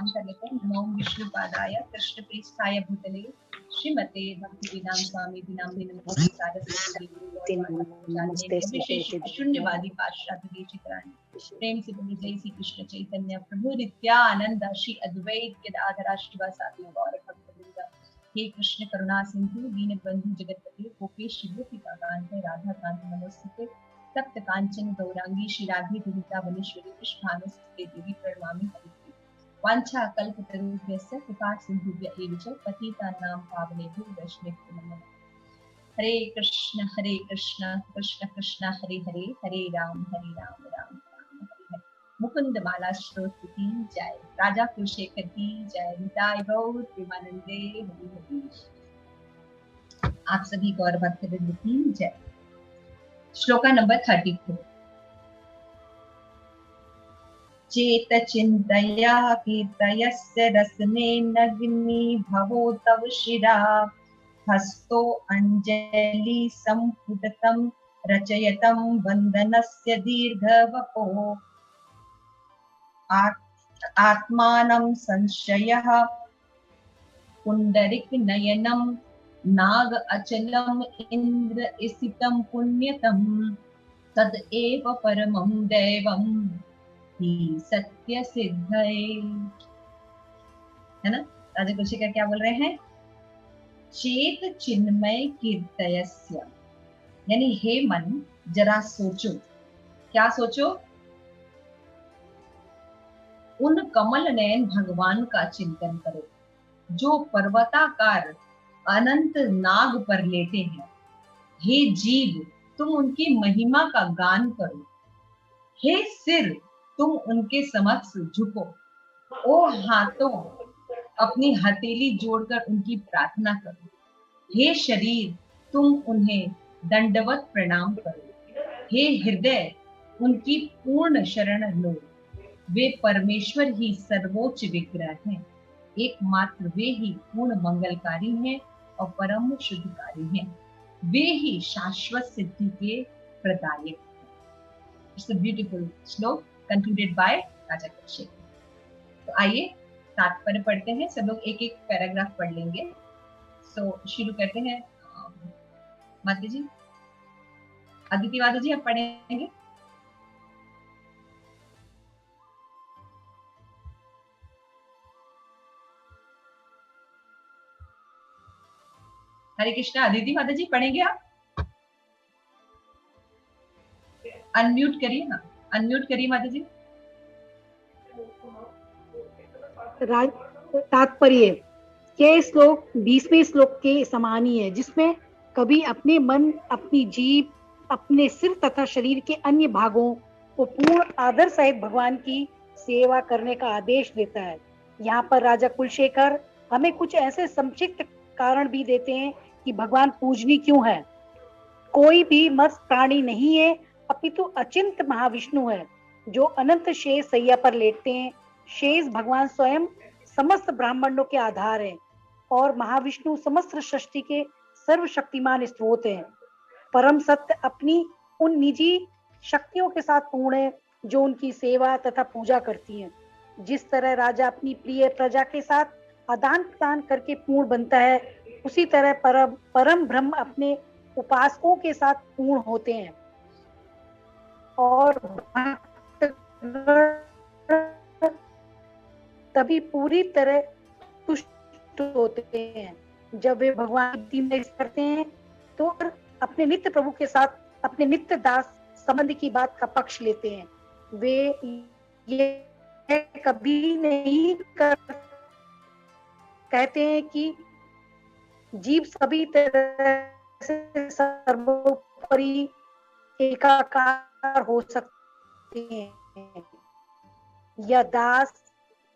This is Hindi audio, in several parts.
प्रणाम कर लेते हैं। नमो विष्णुपादाय कृष्णप्रेष्ठाय भूतले श्रीमते भक्तिवेदांत स्वामी नामिने नमोस्तुते सारस्वती देवी नमस्ते विशेष शून्यवादी पाश्चात्य देशिकराणि प्रेम से बोले जय श्री कृष्ण चैतन्य प्रभु नित्यानंद श्री अद्वैत गदाधर श्रीवासादि गौर भक्तवृंद। हे कृष्ण करुणा सिंधु दीन बंधु जगतपते गोपेश गोपिका कांत राधा कांत नमोस्तुते तप्त कांचन गौरांगी श्री राधे वृंदावनेश्वरी कृष्णानुस्तुते देवी प्रणमामि हरिप्रिये। वाञ्छा कल्पतरुभ्यश्च कृपा सिन्धुभ्य एव च पतितानां पावनेभ्यो वैष्णवेभ्यो नमः। हरे कृष्ण कृष्ण कृष्ण हरे हरे हरे राम राम राम हरे हरे। मुकुंद माला श्रोत्र की जय, राजा कुलशेखर की जय, निताय गौर प्रेमानंदे हरि हरि। आप सभी गौर भक्तवृंद की जय। श्लोका नंबर 34। चेत चिन्तया कीर्तयस्य रसनेनाग्नि भवो तव शिरा हस्तो अंजलि संपुटतं रचयतं वन्दनस्य दीर्घवपो आत्मानं संशयः पुंडरिक नयनं नाग अचलम् इंद्र स्थितं पुण्यतं तद एव परमं दैवं ही सत्य सिद्धये। है ना? राजा कुलशेखर क्या बोल रहे हैं? चेत चिन्मय कीर्तयस्य, यानी हे मन जरा सोचो। क्या सोचो? उन कमल नयन भगवान का चिंतन करो जो पर्वताकार अनंत नाग पर लेटे हैं। हे जीव तुम उनकी महिमा का गान करो। हे सिर तुम उनके समक्ष झुको। ओ हाथों अपनी हथेली जोड़कर उनकी प्रार्थना करो। हे शरीर तुम उन्हें दंडवत प्रणाम करो। हे हृदय उनकी पूर्ण शरण लो। वे परमेश्वर ही सर्वोच्च विग्रह हैं, एकमात्र वे ही पूर्ण मंगलकारी हैं और परम शुद्धकारी हैं। वे ही शाश्वत सिद्धि के प्रदायक हैं। इट्स अ ब्यूटीफुल श्लोक कंक्लूडेड बाय राजा कुलशेखर। तो आइए तात्पर्य पढ़ते हैं। सब लोग एक एक पैराग्राफ पढ़ लेंगे। सो शुरू करते हैं। माता जी, अदिति माता जी, आप पढ़ेंगे? हरे कृष्णा। अदिति माता जी पढ़ेंगे आप? अनम्यूट करिए ना, अनम्यूट करिए माता जी। तात्पर्य ये श्लोक 20वें श्लोक के समान ही है, जिसमें कभी अपने मन, अपनी जीभ, अपने सिर तथा शरीर के अन्य भागों को पूर्ण आदर सहित भगवान की सेवा करने का आदेश देता है। यहाँ पर राजा कुलशेखर हमें कुछ ऐसे संक्षिप्त कारण भी देते हैं कि भगवान पूजनीय क्यों है। कोई भी मत्स्य प्राणी नहीं है, अपितु अचिंत महाविष्णु है जो अनंत शेष सैया पर लेटते हैं। शेष भगवान स्वयं समस्त ब्राह्मणों के आधार हैं और महाविष्णु समस्त सृष्टि के सर्वशक्तिमान स्रोत हैं। परम सत्य अपनी उन निजी शक्तियों के साथ पूर्ण है जो उनकी सेवा तथा पूजा करती हैं। जिस तरह राजा अपनी प्रिय प्रजा के साथ आदान प्रदान करके पूर्ण बनता है, उसी तरह परम ब्रह्म अपने उपासकों के साथ पूर्ण होते हैं और तभी पूरी तरह तुष्ट होते हैं। जब वे भगवान की करते हैं तो अपने नित्य प्रभु के साथ अपने नित्य दास संबंध की बात का पक्ष लेते हैं। वे ये कभी नहीं कहते हैं कि जीव सभी तरह से सर्वोपरि एकाकार हो सकते हैं या दास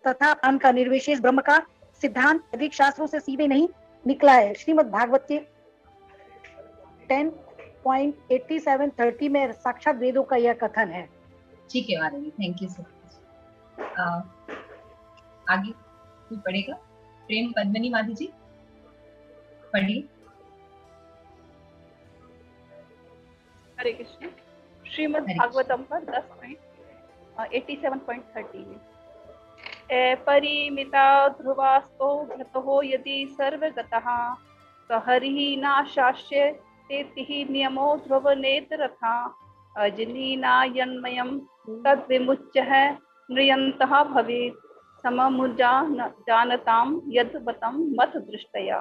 तथा अन का निर्विशेष ब्रह्म का सिद्धांत अधिक शास्त्रों से सीधे नहीं निकला है। श्रीमद् भागवत के 10.87-30 में साक्षात वेदों का यह कथन है। ठीक है माता जी, थैंक यू सो मच। आगे कोई पढ़ेगा? प्रेम पद्मनी माता जी पढ़िए। हरे कृष्ण। श्रीमद् भागवतम पर 10.87.30 में परिमिता ध्रुवास्तो भ्रतो यदि सर्वगतः सहरिः नाशास्य तेतिः नियमो ध्रुवनेत्रथा अजनीनायन्मयं तद्विमुच्यः नृयन्तः भवेत् सममुजानतां यद्वतं मत दृष्टया।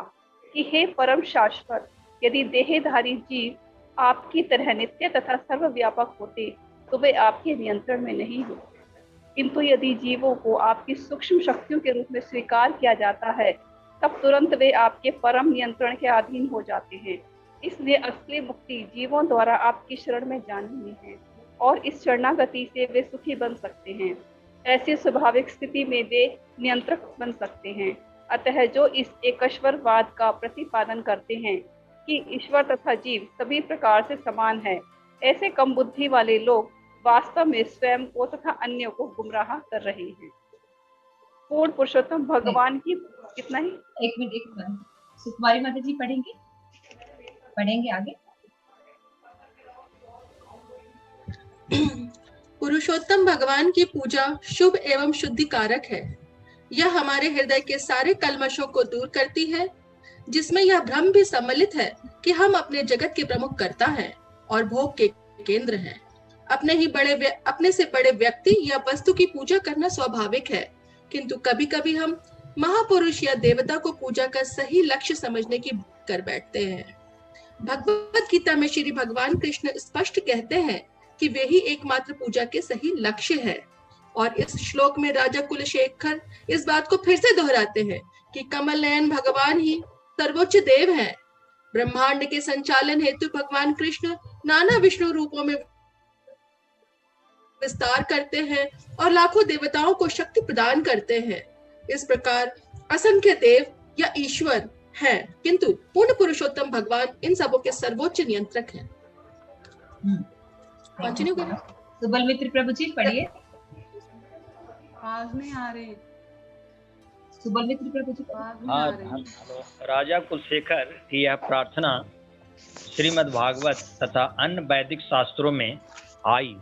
कि हे परम शाश्वत, यदि देहधारी जीव आपकी तरह नित्य तथा सर्वव्यापक होते तो वे आपके नियंत्रण में नहीं होते, किंतु यदि जीवों को आपकी सूक्ष्म शक्तियों के रूप में स्वीकार किया जाता है तब तुरंत वे आपके परम नियंत्रण के अधीन हो जाते हैं। इसलिए असली मुक्ति जीवों द्वारा आपकी शरण में जानी है और इस शरणागति से वे सुखी बन सकते हैं। ऐसी स्वाभाविक स्थिति में वे नियंत्रक बन सकते हैं। अतः जो इस एकश्वरवाद का प्रतिपादन करते हैं कि ईश्वर तथा जीव सभी प्रकार से समान है, ऐसे कम बुद्धि वाले लोग वास्तव में स्वयं को तथा अन्यों को गुमराह कर रहे हैं। पूर्ण पुरुषोत्तम भगवान की कितना ही एक मिनट सुकुमारी माता जी पढ़ेंगे आगे। पुरुषोत्तम भगवान की पूजा शुभ एवं शुद्धिकारक है। यह हमारे हृदय के सारे कल्मशों को दूर करती है, जिसमें यह भ्रम भी सम्मिलित है कि हम अपने जगत के प्रमुख कर्ता हैं और भोग के केंद्र हैं। अपने से बड़े व्यक्ति या वस्तु की पूजा करना स्वाभाविक है, किंतु कभी कभी हम महापुरुष या देवता को पूजा का सही लक्ष्य समझने की कर बैठते हैं। भगवत गीता में श्री भगवान कृष्ण स्पष्ट कहते हैं कि वे ही एकमात्र पूजा के सही लक्ष्य है, और इस श्लोक में राजा कुलशेखर इस बात को फिर से दोहराते हैं कि कमल नयन भगवान ही सर्वोच्च देव हैं। ब्रह्मांड के संचालन हेतु भगवान कृष्ण नाना विष्णु रूपों में विस्तार करते हैं और लाखों देवताओं को शक्ति प्रदान करते हैं। इस प्रकार असंख्य देव या ईश्वर हैं, किंतु पूर्ण पुरुषोत्तम भगवान इन सबों के सर्वोच्च नियंत्रक हैं। कंटिन्यू करें। सुबल मित्र प्रभु जी पढ़िए। आवाज नहीं आ रही। सुबल मित्र प्रभु जी राजा कुलशेखर की यह प्रार्थना श्रीमद् भागवत तथा अन्य वैदिक शास्त्रों में आई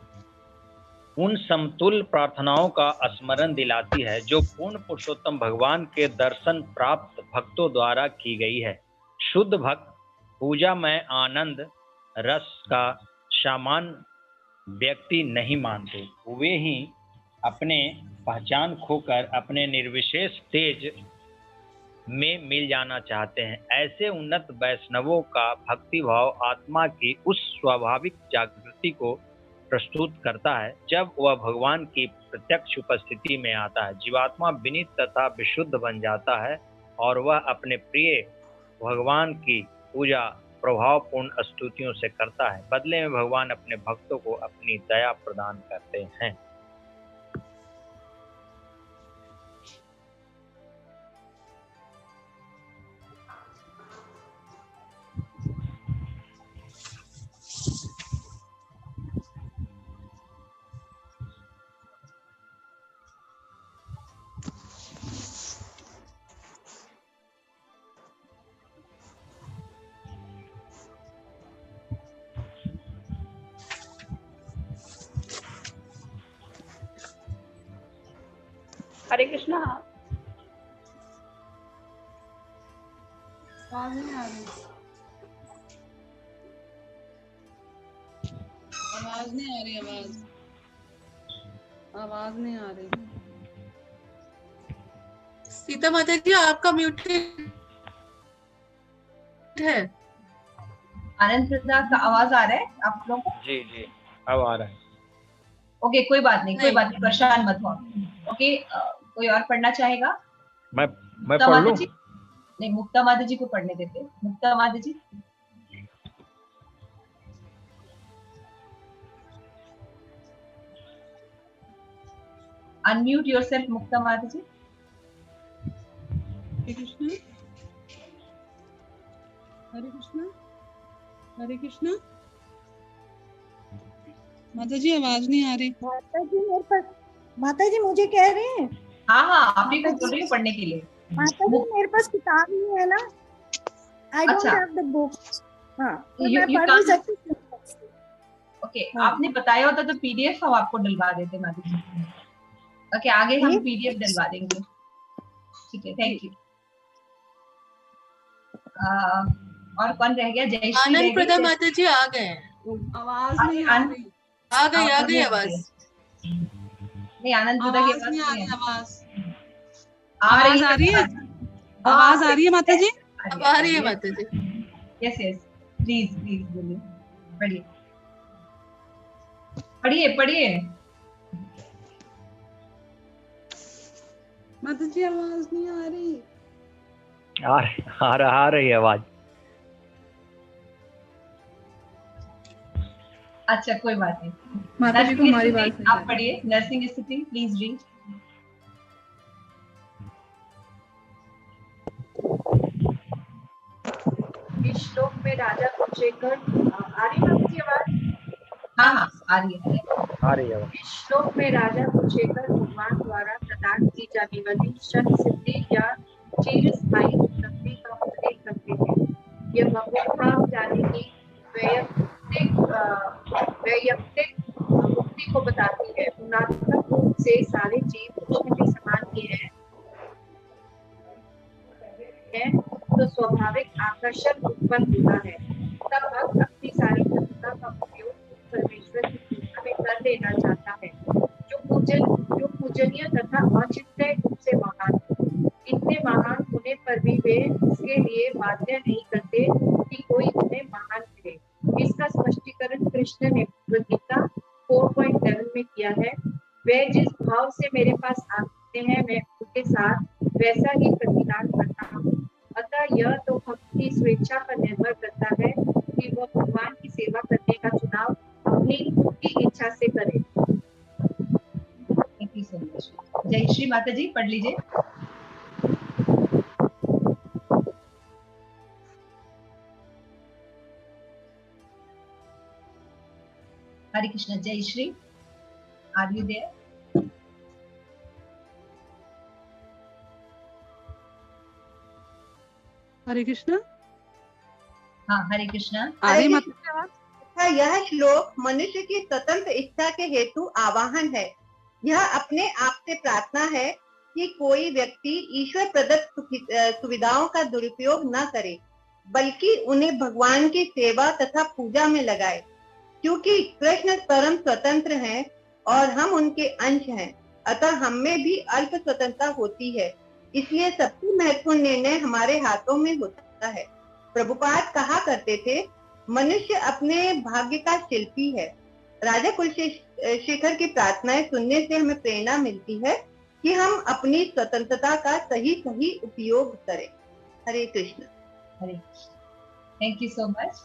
उन समतुल्य प्रार्थनाओं का स्मरण दिलाती है जो पूर्ण पुरुषोत्तम भगवान के दर्शन प्राप्त भक्तों द्वारा की गई है। शुद्ध भक्त पूजा में आनंद रस का सामान्य व्यक्ति नहीं मानते, वे ही अपने पहचान खोकर अपने निर्विशेष तेज में मिल जाना चाहते हैं। ऐसे उन्नत वैष्णवों का भक्ति भाव आत्मा की उस स्वाभाविक जागृति को प्रस्तुत करता है जब वह भगवान की प्रत्यक्ष उपस्थिति में आता है। जीवात्मा विनीत तथा विशुद्ध बन जाता है और वह अपने प्रिय भगवान की पूजा प्रभावपूर्ण स्तुतियों से करता है। बदले में भगवान अपने भक्तों को अपनी दया प्रदान करते हैं। हरे कृष्णा। आवाज नहीं आ रही। आवाज नहीं आ रही। आवाज नहीं आ रही। सीता माता जी आपका म्यूट है। आनंद प्रसाद का आवाज आ रहा है आप लोगों को? जी जी अब आ रहा है। ओके कोई बात नहीं परेशान मत हो। ओके कोई और पढ़ना चाहेगा? मैं पढ़ लूं? नहीं मुक्ता माता जी को पढ़ने देते। मुक्ता माता जी अनम्यूट योरसेल्फ। मुक्ता माता जी। हरे कृष्णा। हरे कृष्णा। हरे कृष्णा। माता जी आवाज नहीं आ रही। माता जी मुझे कह रहे हैं। हाँ आप ही को बोल रही हूँ पढ़ने के लिए। माता जी मेरे पास किताब नहीं है ना। I don't have the book। हाँ तो मैं पढ़ नहीं सकती। ओके आपने बताया होता तो PDF हम आपको डलवा देते माता जी। ओके, आगे हम पीडीएफ डलवा देंगे। ठीक है, थैंक यू। और कौन रह गया? जयश्री आनंद रह प्रदा गई। माता जी आ गए। आवाज नहीं आ रही। आ गई आवाज। नहीं, आनंद प्रदा की आवाज नहीं आ नहीं रही। है। आवाज आ आ रही है। हाँ, आवाज आ रही है माता जी। अब आ रही है माता जी। यस यस, प्लीज प्लीज बोलिए, पढ़िए पढ़िए पढ़िए। माता जी आवाज नहीं आ रही। आ रही है आवाज। अच्छा, कोई बात नहीं। माता जी को हमारी बात स्थिति आप पढ़िए, नर्सिंग स्थिति प्लीज रीड। इस श्लोक में राजा कुलशेखर, आ रही है आपकी आवाज? हाँ हाँ, आ रही है। इस श्लोक में राजा कुलशेखर भगवान द्वारा प्रदान की जाने वाली शक्ति सिद्धि या चिर स्थायी उपलब्धि का उल्लेख करते हैं। यह भगवत धाम जाने की वैयक्तिक मुक्ति को बताती है। गुणात्मक रूप से सारे जीव कृष्ण के समान ही हैं, तो स्वाभाविक आकर्षण उत्पन्न होता है। तब भक्त अपनी सारी क्षमता का उपयोग परमेश्वर की पूजा में कर लेना चाहता है, जो पूजनीय तथा औचित्य रूप से महान है। इतने महान होने पर भी वे इसके लिए बाध्य नहीं करते कि कोई उन्हें महान कहे। इसका स्पष्टीकरण कृष्ण ने भगवद गीता 4.11 में किया है। वे जिस भाव से मेरे पास आते हैं, मैं उनके साथ वैसा ही प्रतिदान करता हूँ। अतः यह तो भक्त की स्वेच्छा पर निर्भर करता है कि वह भगवान की सेवा करने का चुनाव अपनी खुद की इच्छा से करे। Thank you so much. Jayashree माता जी पढ़ लीजिए। Hare Krishna. Jayashri, are you there? Hare Krishna. हाँ, हरे कृष्ण। आ रही माता जी आवाज? यह श्लोक मनुष्य की स्वतंत्र इच्छा के हेतु आवाहन है। यह अपने आप से प्रार्थना है कि कोई व्यक्ति ईश्वर प्रदत्त सुविधाओं का दुरुपयोग न करे, बल्कि उन्हें भगवान की सेवा तथा पूजा में लगाए। क्योंकि कृष्ण परम स्वतंत्र हैं और हम उनके अंश हैं, अतः हम में भी अल्प स्वतंत्रता होती है। इसलिए सबसे महत्वपूर्ण निर्णय हमारे हाथों में होता है। प्रभुपाद कहा करते थे, मनुष्य अपने भाग्य का शिल्पी है। राजा कुलशेखर की प्रार्थनाएं सुनने से हमें प्रेरणा मिलती है कि हम अपनी स्वतंत्रता का सही उपयोग करें। Hare Krishna. Hare Krishna. Thank you so much.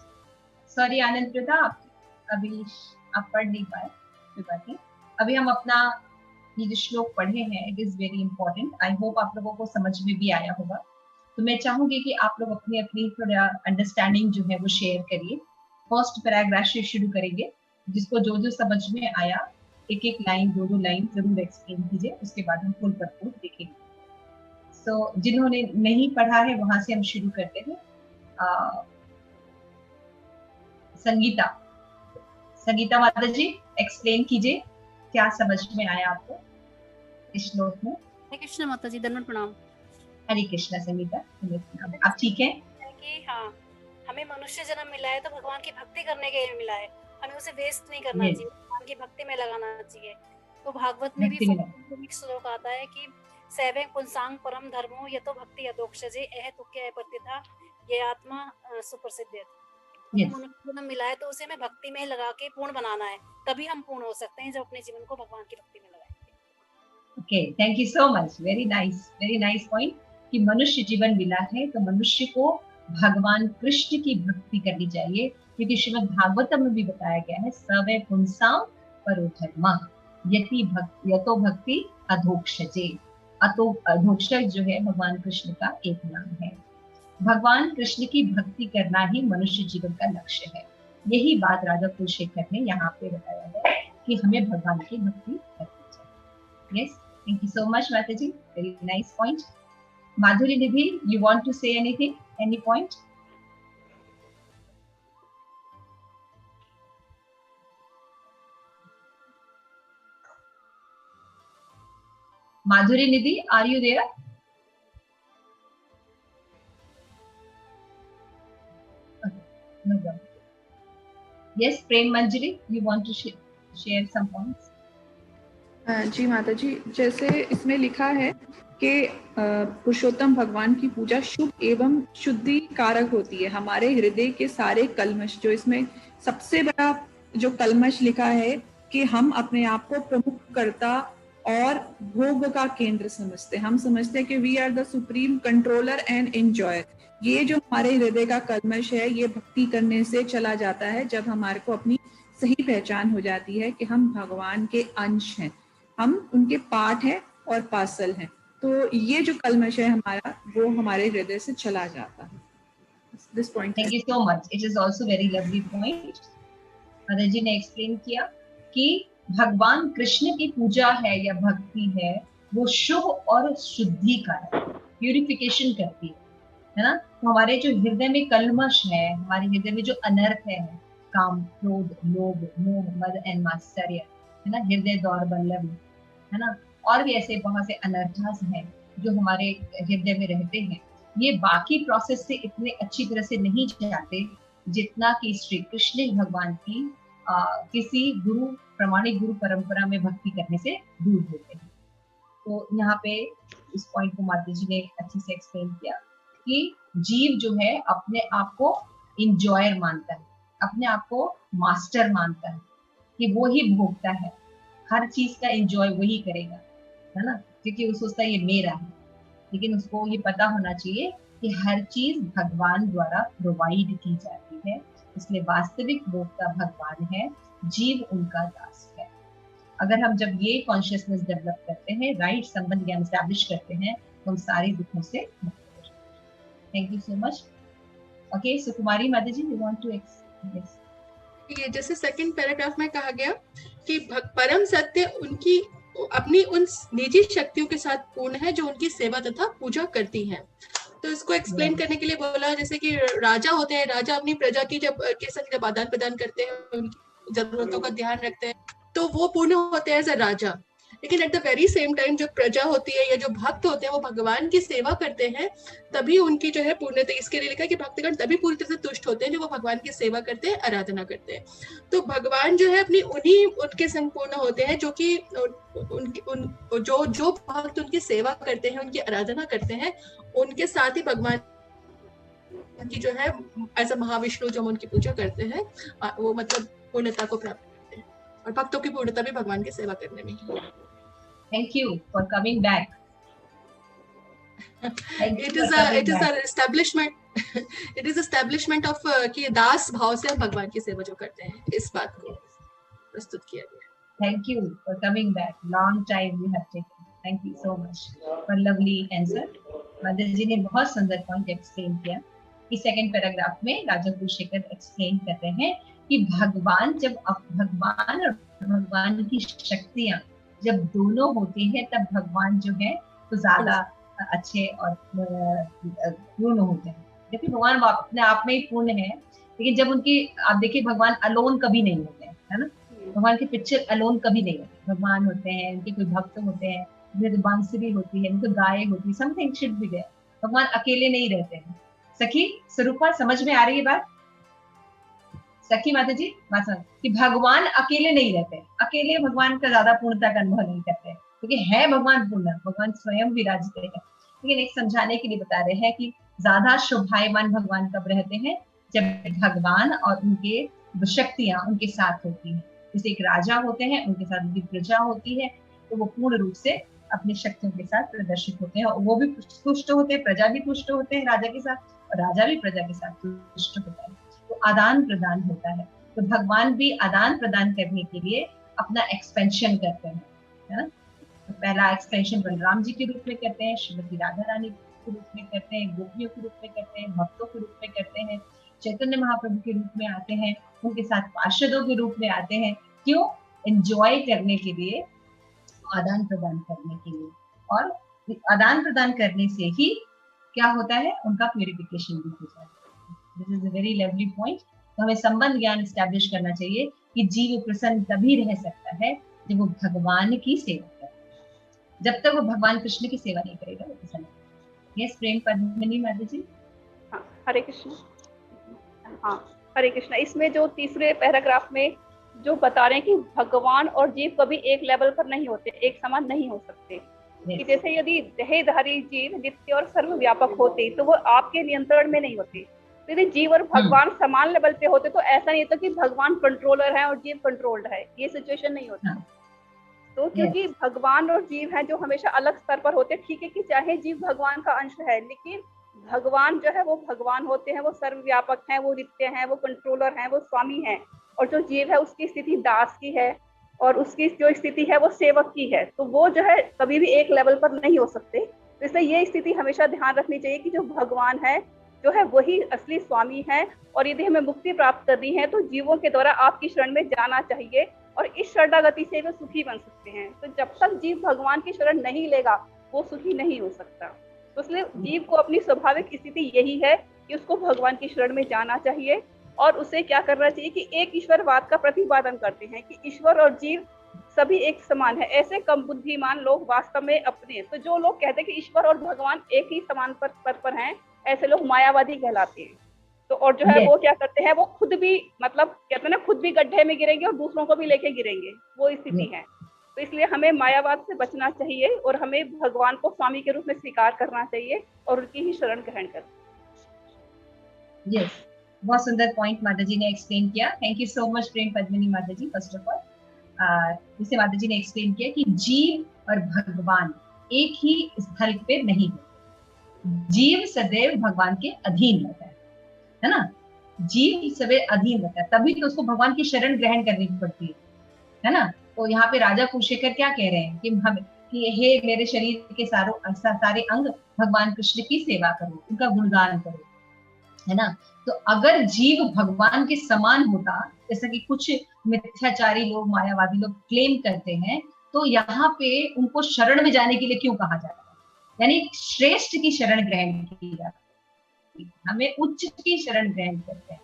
Sorry Anand Prada, अभी आप पढ़ नहीं पाए, कोई बात नहीं। अभी हम अपना ये जो श्लोक पढ़े हैं, it is very important. I hope आप लोगों को समझ में भी आया होगा। तो मैं चाहूंगी कि आप लोग अपनी अपनी थोड़ा अंडरस्टैंडिंग जो है वो शेयर करिए। फर्स्ट पैराग्राफ से शुरू करेंगे। जिसको जो जो समझ में आया, एक एक लाइन, दो दो लाइन जरूर एक्सप्लेन कीजिए। उसके बाद हम फुल परपोर्ट देखेंगे। सो जिन्होंने नहीं पढ़ा है वहां से हम शुरू करते हैं। संगीता माता जी एक्सप्लेन कीजिए, क्या समझ में आया आपको इस श्लोक में? हरे कृष्ण माता जी, दंडवत प्रणाम। हरे कृष्ण। संगीता, आप ठीक हैं? कि हाँ, हमें मनुष्य जन्म मिला है तो भगवान की भक्ति करने के लिए मिला है। हमें उसे वेस्ट नहीं करना चाहिए, भगवान की भक्ति में लगाना चाहिए। तो भागवत में भी एक श्लोक आता है कि सैवे पुंसांग परम धर्मो यतो भक्ति अदोक्षजे एह तुक्य प्रतिथा ये आत्मा सुप्रसिद्ध है। मनुष्य जन्म मिला है तो उसे हमें भक्ति में लगा के पूर्ण बनाना है, तभी हम पूर्ण हो सकते हैं जब अपने जीवन को भगवान की भक्ति में लगाएंगे। Okay, thank you so much. Very nice point कि मनुष्य जीवन मिला है तो मनुष्य को भगवान कृष्ण की भक्ति करनी चाहिए, क्योंकि श्रीमद् भागवतम में भी बताया गया है, सवे पुंसां परो धर्मः यतो भक्ति अधोक्षजे। अधोक्षज जो है भगवान कृष्ण का एक नाम है। भगवान कृष्ण की भक्ति करना ही मनुष्य जीवन का लक्ष्य है। यही बात राजा कुलशेखर ने यहाँ पे बताया है कि हमें भगवान की भक्ति करनी चाहिए। Yes, thank you so much माता जी, very nice point. Madhuri Nidhi, you want to say anything, any point? Madhuri Nidhi, are you there? Yes, Prem Manjari, you want to share some points? जी माता जी, जैसे इसमें लिखा है कि पुरुषोत्तम भगवान की पूजा शुभ एवं शुद्धि कारक होती है। हमारे हृदय के सारे कलमश, जो इसमें सबसे बड़ा जो कलमश लिखा है कि हम अपने आप को प्रमुख कर्ता और भोग का केंद्र समझते हैं। हम समझते हैं कि we are the supreme controller and enjoyer. ये जो हमारे हृदय का कलमश है, ये भक्ति करने से चला जाता है जब हमारे को अपनी सही पहचान हो जाती है कि हम भगवान के अंश हैं, हम उनके पार्ट हैं और पार्सल हैं। तो ये जो कलमश है हमारा, वो हमारे हृदय से चला जाता है। This point. Thank you so much. It is also very lovely point. Madan ji ने एक्सप्लेन किया कि भगवान कृष्ण की पूजा है या भक्ति है, वो शुभ और शुद्धि का प्यूरिफिकेशन करती है ना। तो हमारे जो हृदय में कलमश है, हमारे हृदय में जो अनर्थ है, काम, क्रोध, लोभ, मोह, मद एंड मात्सर्य, है ना, हृदय दौर्बल्य, है ना, और भी ऐसे बहुत से अनर्थास हैं जो हमारे हृदय में रहते हैं। ये बाकी प्रोसेस से इतने अच्छी तरह से नहीं जाते जितना कि श्री कृष्ण भगवान की किसी गुरु, प्रामाणिक गुरु परंपरा में भक्ति करने से दूर होते हैं। तो यहाँ पे इस पॉइंट को माता जी ने अच्छे से एक्सप्लेन किया कि जीव जो है अपने आप को इंजॉयर मानता है, अपने आप को मास्टर मानता है, कि वो ही भोगता है, हर चीज का एंजॉय वही करेगा, है ना, क्योंकि वो सोचता है ये मेरा है। लेकिन उसको ये पता होना चाहिए कि हर चीज भगवान द्वारा प्रोवाइड की जाती है, इसलिए वास्तविक भोक्ता भगवान है, जीव उनका दास है। अगर हम जब ये कॉन्शियसनेस डेवलप करते हैं, राइट संबंध ज्ञान एस्टैब्लिश करते हैं, तो हम सारे दुखों से मुक्त हो जाते हैं। Thank you so much. Okay, so Kumari माता जी, यू वांट टू ये जैसे सेकंड पैराग्राफ में कहा गया कि परम सत्य उनकी अपनी उन निजी शक्तियों के साथ पूर्ण है जो उनकी सेवा तथा पूजा करती हैं। तो इसको एक्सप्लेन करने के लिए बोला, जैसे कि राजा होते हैं, राजा अपनी प्रजा की के संग जब आदान प्रदान करते हैं, उनकी जरूरतों का ध्यान रखते हैं, तो वो पूर्ण होते हैं एज अ राजा। लेकिन at the very same time जो प्रजा होती है या जो भक्त होते हैं, वो भगवान की सेवा करते हैं, तभी उनकी जो है पूर्णता। इसके लिए लिखा है कि भक्तगण तभी पूरी तरह से तुष्ट होते हैं जो वो भगवान की सेवा करते हैं, आराधना करते हैं। तो भगवान जो है अपनी उनके संपूर्ण होते हैं जो कि जो भक्त उनकी सेवा करते हैं, उनकी आराधना करते हैं, उनके साथ ही भगवान की जो है एज अ महाविष्णु जो हम उनकी पूजा करते हैं, वो मतलब पूर्णता को प्राप्त करते हैं। और भक्तों की पूर्णता भी भगवान की सेवा करने में ही। Thank you for coming back. It is an establishment. It is establishment of कि दास भाव से हम भगवान की सेवा जो करते हैं, इस बात को प्रस्तुत किया गया। Thank you for coming back. Long time you have taken. Thank you so much for lovely answer. Madan ji ने बहुत सुंदर पॉइंट एक्सप्लेन किया कि सेकंड पैराग्राफ में राजा कुलशेखर एक्सप्लेन कर रहे हैं कि भगवान जब भगवान और भगवान की शक्तियां जब दोनों होती है, तब भगवान जो है तो ज्यादा अच्छे और पूर्ण होते हैं। देखिए भगवान अपने आप में ही पूर्ण है, लेकिन जब उनकी आप देखिए भगवान अलोन कभी नहीं होते हैं, है ना, भगवान के पिक्चर अलोन कभी नहीं होते। भगवान होते हैं, उनके कोई भक्त होते हैं, उनकी बांसुरी होती है, उनकी गाय होती है, समथिंग शुड बी देयर। भगवान अकेले नहीं रहते हैं। सखी स्वरूपा, समझ में आ रही है बात? सखी माता जी बात समझ कि भगवान अकेले नहीं रहते, अकेले भगवान का ज्यादा पूर्णता का अनुभव नहीं करते, क्योंकि है भगवान पूर्ण, भगवान स्वयं विराजते हैं। लेकिन एक समझाने के लिए बता रहे हैं कि ज्यादा शोभायमान भगवान कब रहते हैं, जब भगवान और उनके शक्तियां उनके साथ होती हैं। जैसे एक राजा होते हैं, उनके साथ उनकी प्रजा होती है, तो वो पूर्ण रूप से अपनी शक्तियों के साथ प्रदर्शित होते हैं, और वो भी तुष्ट होते हैं, प्रजा भी तुष्ट होते हैं राजा के साथ, और राजा भी प्रजा के साथ तुष्ट होता है। तो आदान प्रदान होता है। तो भगवान भी आदान प्रदान करने के लिए अपना एक्सपेंशन करते हैं, है ना। तो पहला एक्सपेंशन बलराम जी के रूप में करते हैं, श्रीमती राधा रानी के रूप में करते हैं, गोपियों के रूप में करते हैं, भक्तों के रूप में करते हैं, चैतन्य महाप्रभु के रूप में आते हैं, उनके साथ पार्षदों के रूप में आते हैं। क्यों? एंजॉय करने के लिए, आदान प्रदान करने के लिए। और आदान प्रदान करने से ही क्या होता है, उनका प्यूरिफिकेशन भी हो जाता है। This is a very lovely point. तो हमें संबंध ज्ञान एस्टैब्लिश करना चाहिए कि जीव प्रसन्न तभी रह सकता है जब वो भगवान की सेवा करे। जब तक वो भगवान कृष्ण की सेवा नहीं करेगा वो ऐसा नहीं। यस प्रेम पद्मिनी माता जी। हाँ, हरे कृष्ण। हाँ, हरे कृष्ण। इसमें जो तीसरे पैराग्राफ में जो बता रहे हैं कि भगवान और जीव कभी एक लेवल पर नहीं होते, एक समान नहीं हो सकते। कि जैसे यदि देहधारी जीव नित्य और सर्वव्यापक होते तो वो आपके नियंत्रण में नहीं होते। तो यदि जीव और भगवान समान लेवल पे होते तो ऐसा नहीं होता कि भगवान कंट्रोलर है और जीव कंट्रोल्ड है, ये सिचुएशन नहीं होता। तो क्योंकि भगवान और जीव हैं जो हमेशा अलग स्तर पर होते हैं। ठीक है कि चाहे जीव भगवान का अंश है, लेकिन भगवान जो है वो भगवान होते हैं, वो सर्वव्यापक हैं, वो नित्य हैं, वो कंट्रोलर हैं, वो स्वामी हैं। और जो जीव है उसकी स्थिति दास की है और उसकी जो स्थिति है वो सेवक की है। तो वो जो है कभी भी एक लेवल पर नहीं हो सकते। तो इसलिए ये स्थिति हमेशा ध्यान रखनी चाहिए कि जो भगवान है जो है वही असली स्वामी है। और यदि हमें मुक्ति प्राप्त करनी है तो जीवों के द्वारा आपकी शरण में जाना चाहिए और इस शरणागति से वे सुखी बन सकते हैं। तो जब तक जीव भगवान की शरण नहीं लेगा वो सुखी नहीं हो सकता। तो इसलिए जीव को अपनी स्वाभाविक स्थिति यही है कि उसको भगवान की शरण में जाना चाहिए और उसे क्या करना चाहिए कि एक ईश्वरवाद का प्रतिपादन करते हैं कि ईश्वर और जीव सभी एक समान है। ऐसे कम बुद्धिमान लोग वास्तव में अपने, तो जो लोग कहते हैं कि ईश्वर और भगवान एक ही समान पर हैं, ऐसे लोग मायावादी कहलाते हैं। तो और जो है वो क्या करते हैं, वो खुद भी मतलब कहते हैं ना, खुद भी गड्ढे में गिरेंगे और दूसरों को भी लेके गिरेंगे, वो स्थिति है। तो इसलिए हमें मायावाद से बचना चाहिए और हमें भगवान को स्वामी के रूप में स्वीकार करना चाहिए और उनकी ही शरण ग्रहण करना। यस, बहुत सुंदर पॉइंट माता जी ने एक्सप्लेन किया। थैंक यू सो मच प्रेम पद्मिनी माता जी। फर्स्ट ऑफ ऑल जैसे माता जी ने एक्सप्लेन किया कि जीव और भगवान एक ही स्थल पे नहीं होते। जीव सदैव भगवान के अधीन रहता है ना। जीव सदैव अधीन रहता है, तभी तो उसको भगवान की शरण ग्रहण करनी पड़ती है ना। तो यहाँ पे राजा कुलशेखर क्या कह रहे हैं कि हे मेरे शरीर के सारे अंग भगवान कृष्ण की सेवा करो, उनका गुणगान करो, है ना। तो अगर जीव भगवान के समान होता, जैसा कि कुछ मिथ्याचारी लोग, मायावादी लोग क्लेम करते हैं, तो यहाँ पे उनको शरण में जाने के लिए क्यों कहा जा रहा है? यानी श्रेष्ठ की शरण ग्रहण की जाती है, हमें उच्च की शरण ग्रहण करते हैं।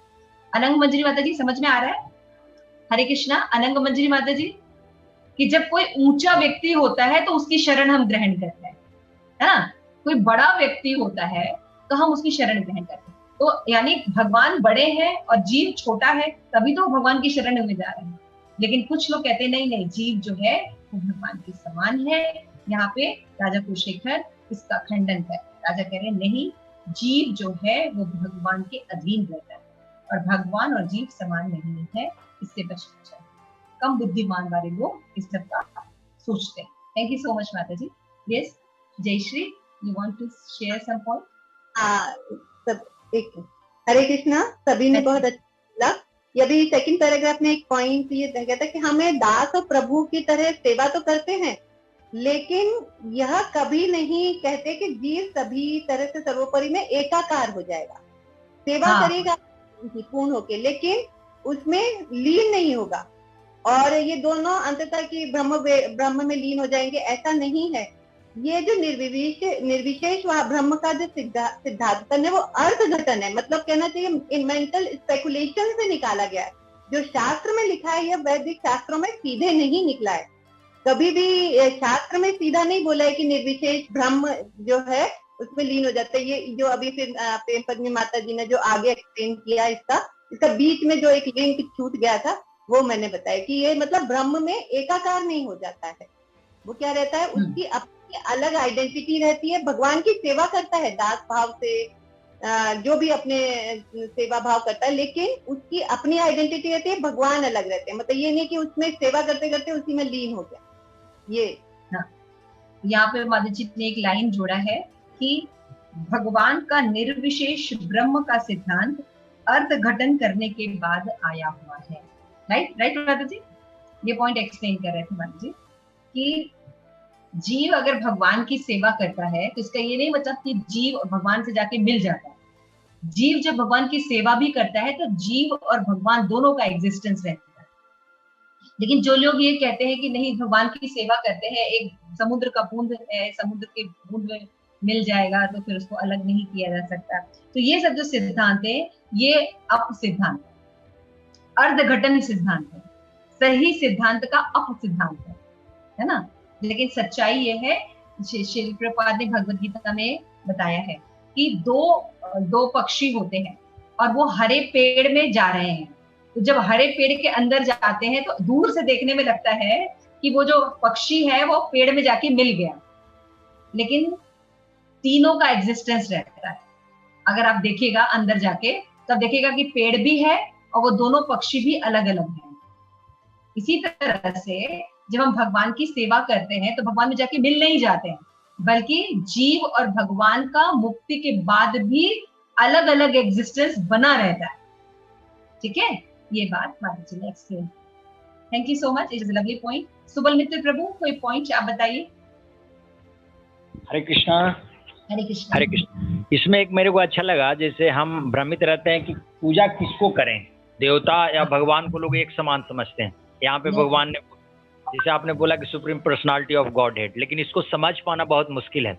अनंग मंजरी माता जी समझ में आ रहा है? हरे कृष्णा। अनंग मंजरी माता जी, कि जब कोई ऊंचा व्यक्ति होता है तो उसकी शरण हम ग्रहण करते हैं, है ना। कोई बड़ा व्यक्ति होता है तो हम उसकी शरण ग्रहण करते हैं। तो यानी भगवान बड़े हैं और जीव छोटा है, तभी तो भगवान की शरण में जा रहे हैं। लेकिन कुछ लोग कहते हैं नहीं, जीव जो है वो भगवान के समान है। यहाँ पे राजा कुलशेखर इसका खंडन कर, राजा कह रहे हैं नहीं, जीव जो है वो भगवान के अधीन रहता है और भगवान और जीव समान नहीं है, इससे बचना चाहिए। कम बुद्धिमान वाले लोग इस सब का सोचते हैं। थैंक यू सो मच माता जी। Yes Jayashri, you want to share some point? Hare Krishna. सभी ने बहुत अच्छा लगा। यदि सेकंड पैराग्राफ में एक पॉइंट ये कहता है कि हमें दास और प्रभु की तरह सेवा तो करते हैं, लेकिन यह कभी नहीं कहते कि जीव सभी तरह से सर्वोपरि में एकाकार हो जाएगा। सेवा करेगा पूर्ण होके, लेकिन उसमें लीन नहीं होगा और ये दोनों अंततः की ब्रह्म में लीन हो जाएंगे, ऐसा नहीं है। ये जो निर्विशेष ब्रह्म का जो सिद्धांत है वो अर्थ घटन है, मतलब कहना चाहिए इन मेंटल स्पेकुलेशन से निकाला गया है। जो शास्त्र में लिखा है यह वैदिक शास्त्रों में सीधे नहीं निकला है। कभी भी शास्त्र में सीधा नहीं बोला है कि निर्विशेष ब्रह्म जो है उसमें लीन हो जाता है। ये जो अभी फिर प्रेम पद्मी माता जी ने जो आगे एक्सप्लेन किया, इसका बीच में जो एक लिंक छूट गया था वो मैंने बताया कि ये मतलब ब्रह्म में एकाकार नहीं हो जाता है। वो क्या रहता है, उसकी अपनी अलग आइडेंटिटी रहती है। भगवान की सेवा करता है दास भाव से, जो भी अपने सेवा भाव करता है, लेकिन उसकी अपनी आइडेंटिटी रहती है, भगवान अलग रहते हैं। मतलब ये नहीं कि उसमें सेवा करते करते उसी में लीन हो गया। ये यहाँ पे माता जी ने एक लाइन जोड़ा है कि भगवान का निर्विशेष ब्रह्म का सिद्धांत अर्थ घटन करने के बाद आया हुआ है। राइट माता जी, ये पॉइंट एक्सप्लेन कर रहे थे माता जी कि जीव अगर भगवान की सेवा करता है तो इसका ये नहीं मतलब कि जीव भगवान से जाके मिल जाता है। जीव जब भगवान की सेवा भी करता है तो जीव और भगवान दोनों का एग्जिस्टेंस रहता है। लेकिन जो लोग ये कहते हैं कि नहीं भगवान की सेवा करते हैं, एक समुद्र का बूंद है, समुद्र के बूंद में मिल जाएगा तो फिर उसको अलग नहीं किया जा सकता, तो ये सब जो सिद्धांत है ये अप सिद्धांत, अर्ध घटन सिद्धांत है। सही सिद्धांत का अप सिद्धांत है ना। लेकिन सच्चाई ये है, श्रील प्रभुपाद ने भगवद गीता में बताया है कि दो पक्षी होते हैं और वो हरे पेड़ में जा रहे हैं। तो जब हरे पेड़ के अंदर जाते हैं तो दूर से देखने में लगता है कि वो जो पक्षी है वो पेड़ में जाके मिल गया, लेकिन तीनों का एग्जिस्टेंस रहता है। अगर आप देखिएगा अंदर जाके तब देखिएगा कि पेड़ भी है और वो दोनों पक्षी भी अलग अलग हैं। इसी तरह से जब हम भगवान की सेवा करते हैं तो भगवान में जाके मिल नहीं जाते हैं, बल्कि जीव और भगवान का मुक्ति के बाद भी अलग अलग एग्जिस्टेंस बना रहता है। ठीक है, ये बात माता जी ने explain. Thank you so much, it is a lovely point. Subal Mitra प्रभु, कोई पॉइंट आप बताइए। हरे कृष्णा। हरे कृष्णा। हरे कृष्णा। इसमें एक मेरे को अच्छा लगा, जैसे हम भ्रमित रहते हैं कि पूजा किसको करें, देवता या भगवान को लोग एक समान समझते हैं। यहाँ पे भगवान ने, जैसे आपने बोला कि supreme personality of God head, लेकिन इसको समझ पाना बहुत मुश्किल है।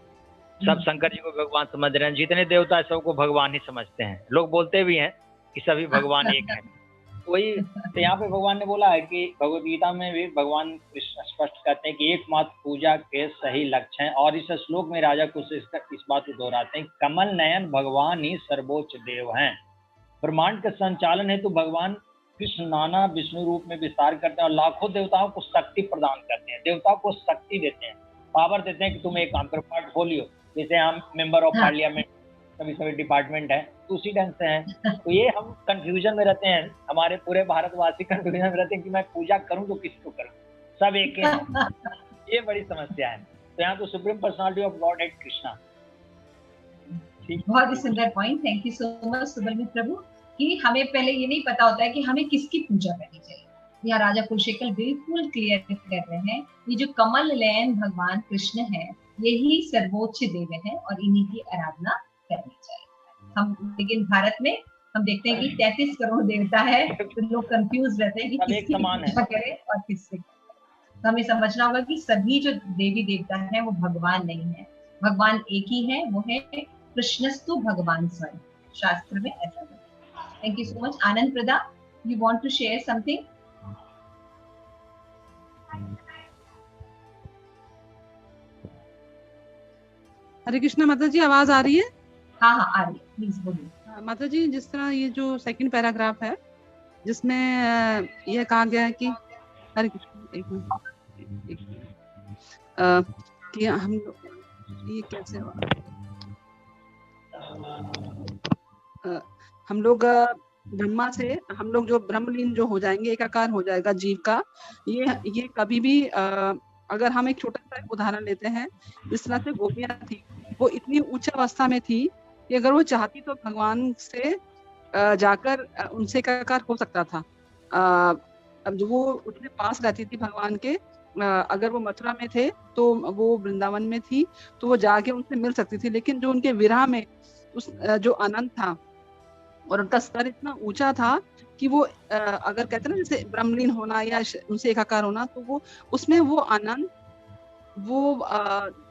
सब शंकर जी को भगवान समझ रहे हैं, जितने देवता है सबको भगवान ही समझते हैं। लोग बोलते भी हैं कि सभी भगवान एक हैं। वही तो यहाँ पे भगवान ने बोला है कि भगवद गीता में भी भगवान कृष्ण स्पष्ट कहते हैं कि एकमात्र पूजा के सही लक्ष्य हैं। और इस श्लोक में राजा कुछ इस बात को दोहराते हैं, कमल नयन भगवान ही सर्वोच्च देव हैं। ब्रह्मांड के संचालन हेतु भगवान कृष्ण नाना विष्णु रूप में विस्तार करते हैं और लाखों देवताओं को शक्ति प्रदान करते हैं। देवताओं को शक्ति देते हैं, पावर देते हैं कि तुम एक काम करो, पोर्टफोलियो। जैसे हम मेंबर ऑफ पार्लियामेंट, सभी डिपार्टमेंट है, तो उसी ढंग से है। तो ये हम कंफ्यूजन में रहते हैं, हमारे पूरे भारतवासी कंफ्यूजन में रहते हैं कि मैं पूजा करूं तो किसको करूं, सब एक ही हैं। ये बड़ी समस्या है। तो यहाँ तो supreme personality of Godhead Krishna. बहुत ही सुंदर point, thank you so much Subal Mitra प्रभु। कि हमें पहले ये नहीं पता होता है कि हमें किसकी पूजा करनी चाहिए। यहाँ राजा कुलशेखर बिल्कुल क्लियर कर रहे हैं, ये जो कमल नयन भगवान कृष्ण है यही सर्वोच्च देव है और इन्हीं की आराधना करनी चाहिए। हम लेकिन भारत में हम देखते हैं कि 33 करोड़ देवता है, तो लोग कंफ्यूज रहते हैं कि किसकी पूजा करें और किससे करें। तो हमें समझना होगा कि सभी जो देवी देवता हैं वो भगवान नहीं है, भगवान एक ही है, वो है कृष्णस्तु भगवान स्वयं। शास्त्र में ऐसा है। Thank you so much. Anand Prada, you want to share something? Hare Krishna माता जी, आवाज आ रही है? हाँ आ रही है, प्लीज बोलिए। माता जी, जिस तरह ये जो सेकंड पैराग्राफ है जिसमें यह कहा गया है कि हरे कृष्ण, एक मिनट, कि हम ये कैसे हम लोग ब्रह्मा से हम लोग जो ब्रह्मलीन जो हो जाएंगे, एकाकार हो जाएगा जीव का, ये कभी भी अगर हम एक छोटा सा उदाहरण लेते हैं, जिस तरह से गोपियां थी, वो इतनी उच्च अवस्था में थी कि अगर वो चाहती तो भगवान से जाकर उनसे एकाकार हो सकता था। अब जो वो उतने पास रहती थी भगवान के, अगर वो मथुरा में थे तो वो वृंदावन में थी तो वो जाके उनसे मिल सकती थी। लेकिन जो उनके विरह में उस जो आनंद था और उनका स्तर इतना ऊंचा था कि वो अगर कहते ना जैसे ब्रह्मलीन होना या उनसे एकाकार होना, तो वो उसमें वो आनंद वो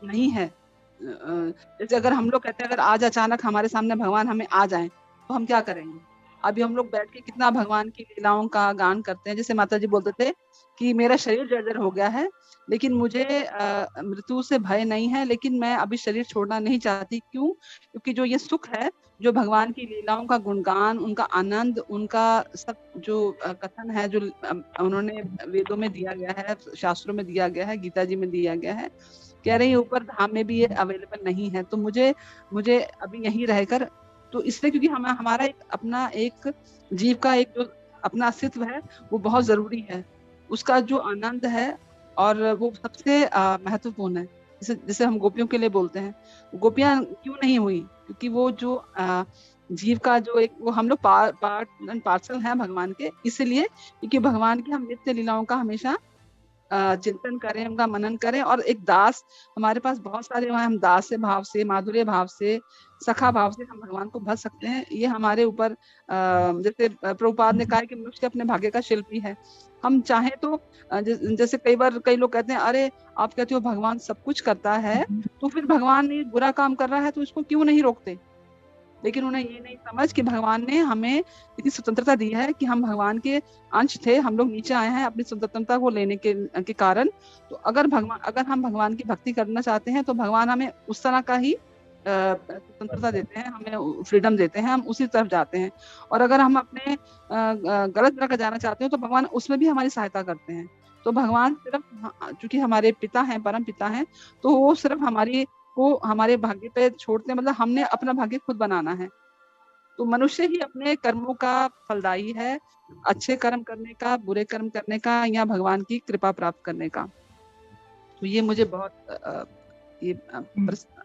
नहीं है। जैसे अगर हम लोग कहते हैं अगर आज अचानक हमारे सामने भगवान हमें आ जाए तो हम क्या करेंगे? अभी हम लोग बैठ के कितना भगवान की लीलाओं का गान करते हैं। जैसे माता जी बोलते थे कि मेरा शरीर जर्जर हो गया है लेकिन मुझे मृत्यु से भय नहीं है, लेकिन मैं अभी शरीर छोड़ना नहीं चाहती। क्यों? क्योंकि जो ये सुख है, जो भगवान की लीलाओं का गुणगान, उनका आनंद, उनका सब जो कथन है, जो उन्होंने वेदों में दिया गया है, शास्त्रों में दिया गया है, गीता जी में दिया गया है, कह रहे हैं ऊपर धाम में भी ये अवेलेबल नहीं है। तो मुझे अभी यहीं रहकर, तो इसलिए क्योंकि हमारा एक अपना एक जीव का एक जो अपना अस्तित्व है वो बहुत जरूरी है, उसका जो आनंद है और वो सबसे महत्वपूर्ण है। जैसे हम गोपियों के लिए बोलते हैं, गोपियां क्यों नहीं हुई? क्योंकि वो जो जीव का जो एक वो हम लोग पार्ट एंड पार्सल हैं भगवान के, इसलिए क्योंकि भगवान की हम नित्य लीलाओं का हमेशा चिंतन करें, उनका मनन करें। और एक दास, हमारे पास बहुत सारे वहाँ हम दास भाव से, माधुर्य भाव से, सखा भाव से हम भगवान को भज सकते हैं। ये हमारे ऊपर जैसे प्रभुपाद ने कहा कि मनुष्य अपने भाग्य का शिल्पी है। हम चाहें तो जैसे कई लोग कहते हैं अरे आप कहते हो भगवान सब कुछ करता है, तो फिर भगवान ये बुरा काम कर रहा है तो इसको क्यों नहीं रोकते? लेकिन उन्हें ये नहीं समझ कि भगवान ने हमें इतनी स्वतंत्रता दी है कि हम भगवान के अंश थे, हम लोग नीचे आए हैं अपनी स्वतंत्रता को लेने के कारण। तो अगर हम भगवान की भक्ति करना चाहते हैं तो भगवान हमें उस तरह का ही स्वतंत्रता देते हैं, हमें फ्रीडम देते हैं, हम उसी तरफ जाते हैं। और अगर हम अपने गलत राह जाना चाहते हैं तो भगवान उसमें भी हमारी सहायता करते हैं। तो भगवान सिर्फ, चूंकि हमारे पिता हैं, परम पिता हैं, तो वो सिर्फ हमारे भाग्य पे छोड़ते हैं, मतलब हमने अपना भाग्य खुद बनाना है। तो मनुष्य ही अपने कर्मों का फलदायी है, अच्छे कर्म करने का, बुरे कर्म करने का, या भगवान की कृपा प्राप्त करने का। तो ये मुझे बहुत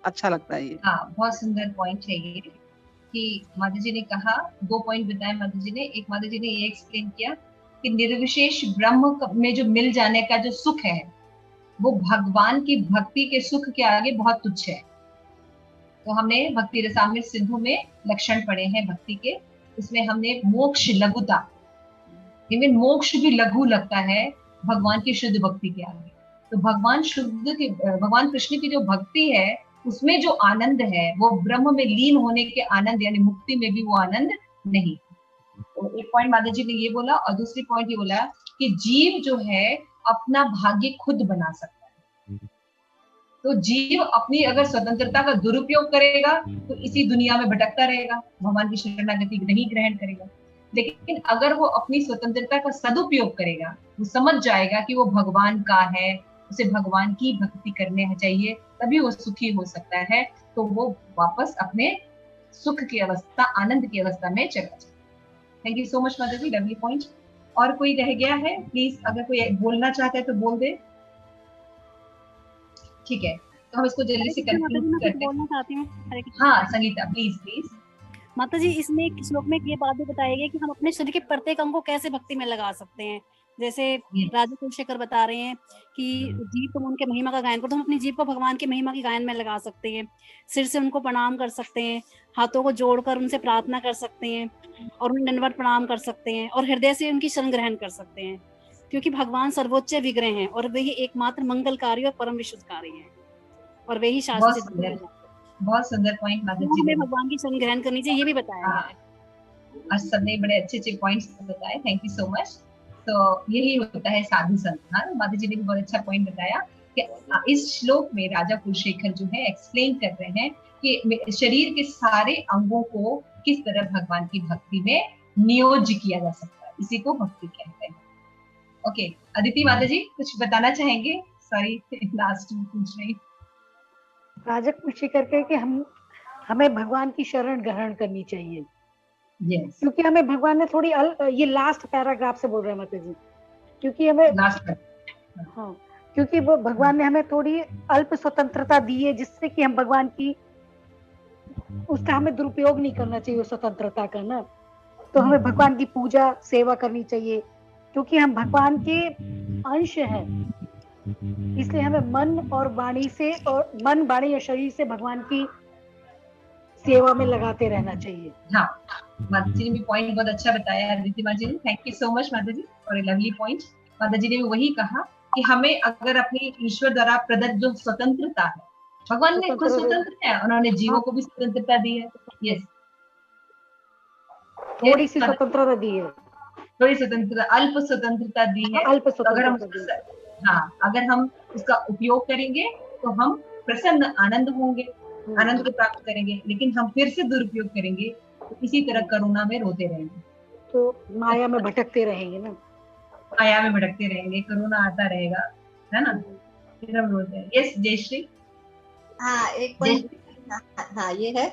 अच्छा लगता है। ये हाँ, बहुत सुंदर पॉइंट है ये कि माता जी ने कहा, 2 पॉइंट बताए माता जी ने। एक, माता जी ने ये एक्सप्लेन किया कि निर्विशेष ब्रह्म में जो मिल जाने का जो सुख है वो भगवान की भक्ति के सुख के आगे बहुत तुच्छ है। तो हमने भक्ति रसामृत सिंधु में लक्षण पढ़े हैं भक्ति के, उसमें हमने मोक्ष लघुता, इवन मोक्ष भी लघु लगता है भगवान की शुद्ध भक्ति के आगे। तो भगवान कृष्ण की जो भक्ति है उसमें जो आनंद है वो ब्रह्म में लीन होने के आनंद यानी मुक्ति में भी वो आनंद नहीं। तो एक पॉइंट माता जी ने ये बोला, और दूसरी पॉइंट ये बोला कि जीव जो है अपना भाग्य खुद बना सकता है। तो जीव अपनी अगर स्वतंत्रता का दुरुपयोग करेगा तो इसी दुनिया में भटकता रहेगा, भगवान की शरणागति नहीं ग्रहण करेगा। लेकिन अगर वो अपनी स्वतंत्रता का सदुपयोग करेगा, वो समझ जाएगा कि वो भगवान का है, उसे भगवान की भक्ति करने चाहिए, तभी वो सुखी हो सकता है। तो वो वापस अपने सुख की अवस्था, आनंद की अवस्था में चला जाए। थैंक यू सो मच माता जी, लवली पॉइंट। और कोई रह गया है? प्लीज अगर कोई बोलना चाहता है तो बोल दे। ठीक है, तो हम इसको जल्दी से कंक्लूड करते हैं। बोलना चाहती हूँ। हाँ संगीता, प्लीज। माता जी, इसमें एक श्लोक में ये बात भी बताई गई कि हम अपने शरीर के प्रत्येक अंग को कैसे भक्ति में लगा सकते हैं। जैसे राजा कुलशेखर बता रहे हैं कि जीव तुम उनके महिमा का गायन करो, तो हम अपनी जीव को भगवान के महिमा के गायन में लगा सकते हैं। सिर से उनको प्रणाम कर सकते हैं, हाथों को जोड़कर उनसे प्रार्थना कर सकते हैं और उन्हें दंडवत प्रणाम कर सकते हैं, और हृदय से उनकी शरण ग्रहण कर सकते हैं, क्योंकि भगवान सर्वोच्च विग्रह हैं और वे ही एकमात्र मंगलकारी और परम विशुद्धकारी हैं, और वे ही शास्त्र। बहुत सुंदर पॉइंट माता जी ने भगवान की शरण ग्रहण करनी चाहिए, ये भी बताया गया है। आज सबने बड़े अच्छे पॉइंट्स बताए, थैंक यू सो मच। तो यही होता है साधु संत। माता जी ने भी बहुत अच्छा पॉइंट बताया कि इस श्लोक में राजा कुलशेखर जो है एक्सप्लेन कर रहे हैं कि शरीर के सारे अंगों को किस तरह भगवान की भक्ति में नियोज्य किया जा सकता है, इसी को भक्ति कहते हैं। ओके, अदिति माता जी कुछ बताना चाहेंगे? सॉरी, लास्ट में पूछ रही। राजा कुलशेखर कहे कि हमें भगवान की शरण ग्रहण करनी चाहिए। yes. क्योंकि हमें भगवान ने थोड़ी ये लास्ट पैराग्राफ से बोल रहे हैं माता जी, क्योंकि हमें हाँ, क्योंकि वो भगवान ने हमें थोड़ी अल्प स्वतंत्रता दी है, जिससे कि हम भगवान की उसका हमें दुरुपयोग नहीं करना चाहिए उस स्वतंत्रता का ना। तो हमें भगवान की पूजा सेवा करनी चाहिए, क्योंकि हम भगवान के अंश हैं, इसलिए हमें मन और वाणी से, और मन, वाणी और शरीर से भगवान की सेवा में लगाते रहना चाहिए। हाँ, माता जी ने भी पॉइंट बहुत अच्छा बताया अदिति माता जी ने। थैंक यू सो मच माता जी फॉर ए लवली पॉइंट। माता जी ने भी वही कहा कि हमें अगर अपनी ईश्वर द्वारा प्रदत्त जो स्वतंत्रता है, भगवान ने खुद स्वतंत्र है, उन्होंने जीवों को भी स्वतंत्रता दी है। यस, थोड़ी सी स्वतंत्रता दी है, थोड़ी स्वतंत्रता, अल्प स्वतंत्रता दी है। अल्प हाँ, अगर हम उसका उपयोग करेंगे तो हम प्रसन्न, आनंद होंगे, आनंद को प्राप्त करेंगे। लेकिन हम फिर से दुरुपयोग करेंगे तो इसी तरह करुणा में रोते रहेंगे, तो माया में भटकते रहेंगे ना, माया में भटकते रहेंगे, करुणा आता रहेगा, है ना, फिर हम रोते हैं। यस जयश्री। हाँ, एक पॉइंट हाँ ये है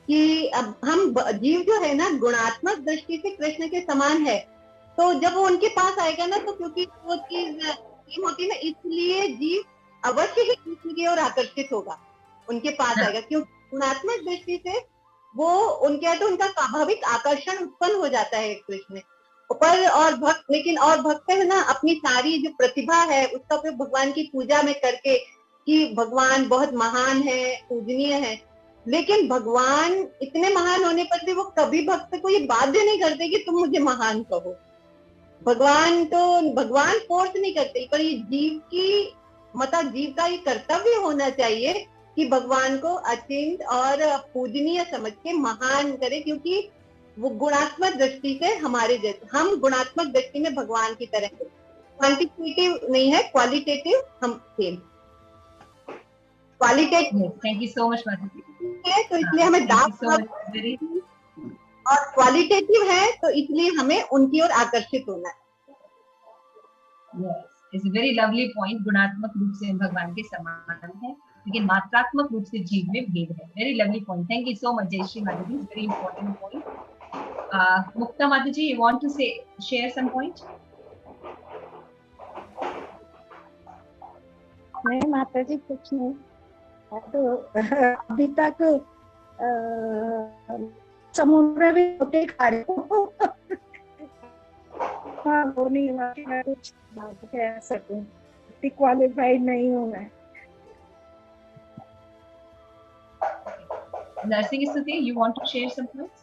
कि अब हम जीव जो है ना गुणात्मक दृष्टि से कृष्ण के समान है, तो जब वो उनके पास आएगा ना, तो क्योंकि वो चीज होती है ना, इसलिए जीव अवश्य ही कृष्ण की ओर आकर्षित होगा, उनके पास आएगा, क्योंकि गुणात्मक दृष्टि से वो उनके तो उनका स्वाभाविक आकर्षण उत्पन्न हो जाता है कृष्ण पर। और भक्त, लेकिन और भक्त है ना, अपनी सारी जो प्रतिभा है उसका उपयोग भगवान की पूजा में करके कि भगवान बहुत महान है, पूजनीय है, लेकिन भगवान इतने महान होने पर भी वो कभी भक्त को ये बाध्य नहीं करते कि तुम मुझे महान कहो। भगवान फोर्स नहीं करते, पर ये जीव की जीव का ये कर्तव्य होना चाहिए कि भगवान को अचिंत और पूजनीय समझ के महान करे, क्योंकि वो गुणात्मक दृष्टि से हमारे जैसे, हम गुणात्मक दृष्टि में भगवान की तरह हैं, क्वांटिटेटिव नहीं है, क्वालिटेटिव हम थे। Qualitative, thank you so much माता जी। है तो इसलिए हमें दास और क्वालिटेटिव है तो इसलिए हमें उनकी ओर आकर्षित होना है। It's a very lovely point. गुणात्मक रूप से हम भगवान के समान हैं, लेकिन मात्रात्मक रूप से जीव में भेद है। Very lovely point, thank you so much Jayashree माता जी, वेरी इंपॉर्टेंट पॉइंट। मुक्ता माता जी, you want to say share some point? नहीं माता जी, कुछ नहीं, तो अभी तक समुद्र भी होते खा रहे हो। हाँ, वो नहीं हुआ कि मैं कुछ कह सकूं, क्वालिफाइड नहीं हूँ मैं। नरसिंह स्तुति, you want to share some points?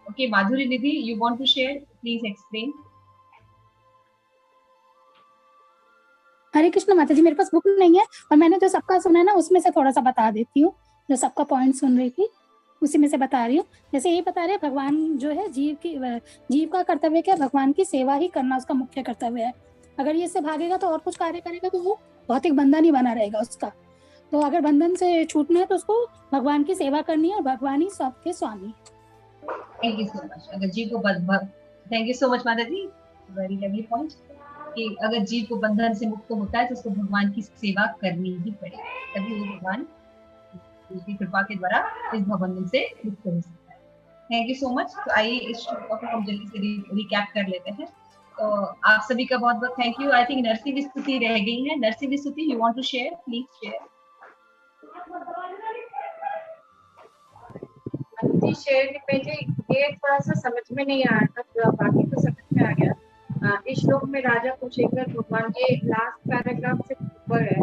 Okay, Madhuri Nidhi, you want to share? Please explain. हरे कृष्ण माता जी, मेरे पास बुक नहीं है और मैंने जो सबका सुना है ना उसमें से थोड़ा सा बता देती हूँ। जो सबका पॉइंट सुन रही थी उसी में से बता रही हूँ। जैसे यही बता रहे, भगवान जो है जीव का कर्तव्य क्या, भगवान की सेवा ही करना उसका मुख्य कर्तव्य है। अगर ये इससे भागेगा तो और कुछ कार्य करेगा तो वो भौतिक बंधन ही बना रहेगा उसका। तो अगर बंधन से छूटना है तो उसको भगवान की सेवा करनी है और भगवान ही सबके स्वामी है। Thank you so much. अगर जीव को थैंक यू सो मच माता जी, वेरी लवली पॉइंट, कि अगर जीव को बंधन से मुक्त होता है तो उसको भगवान की सेवा करनी ही पड़ेगी, तभी वो भगवान की कृपा के द्वारा इस बंधन से मुक्त हो सकता है। Thank you so much. तो आइए इस श्लोक को हम जल्दी से रिकैप कर लेते हैं। तो आप सभी का बहुत बहुत thank you. I think Narsingh Stuti रह गई है। Narsingh Stuti, you want to share? Please share. Share के पहले ये थोड़ा सा समझ में नहीं आया था, थोड़ा बाकी तो समझ में आ गया। इस श्लोक में राजा कुशेखर भगवान के लास्ट पैराग्राफ से ऊपर है,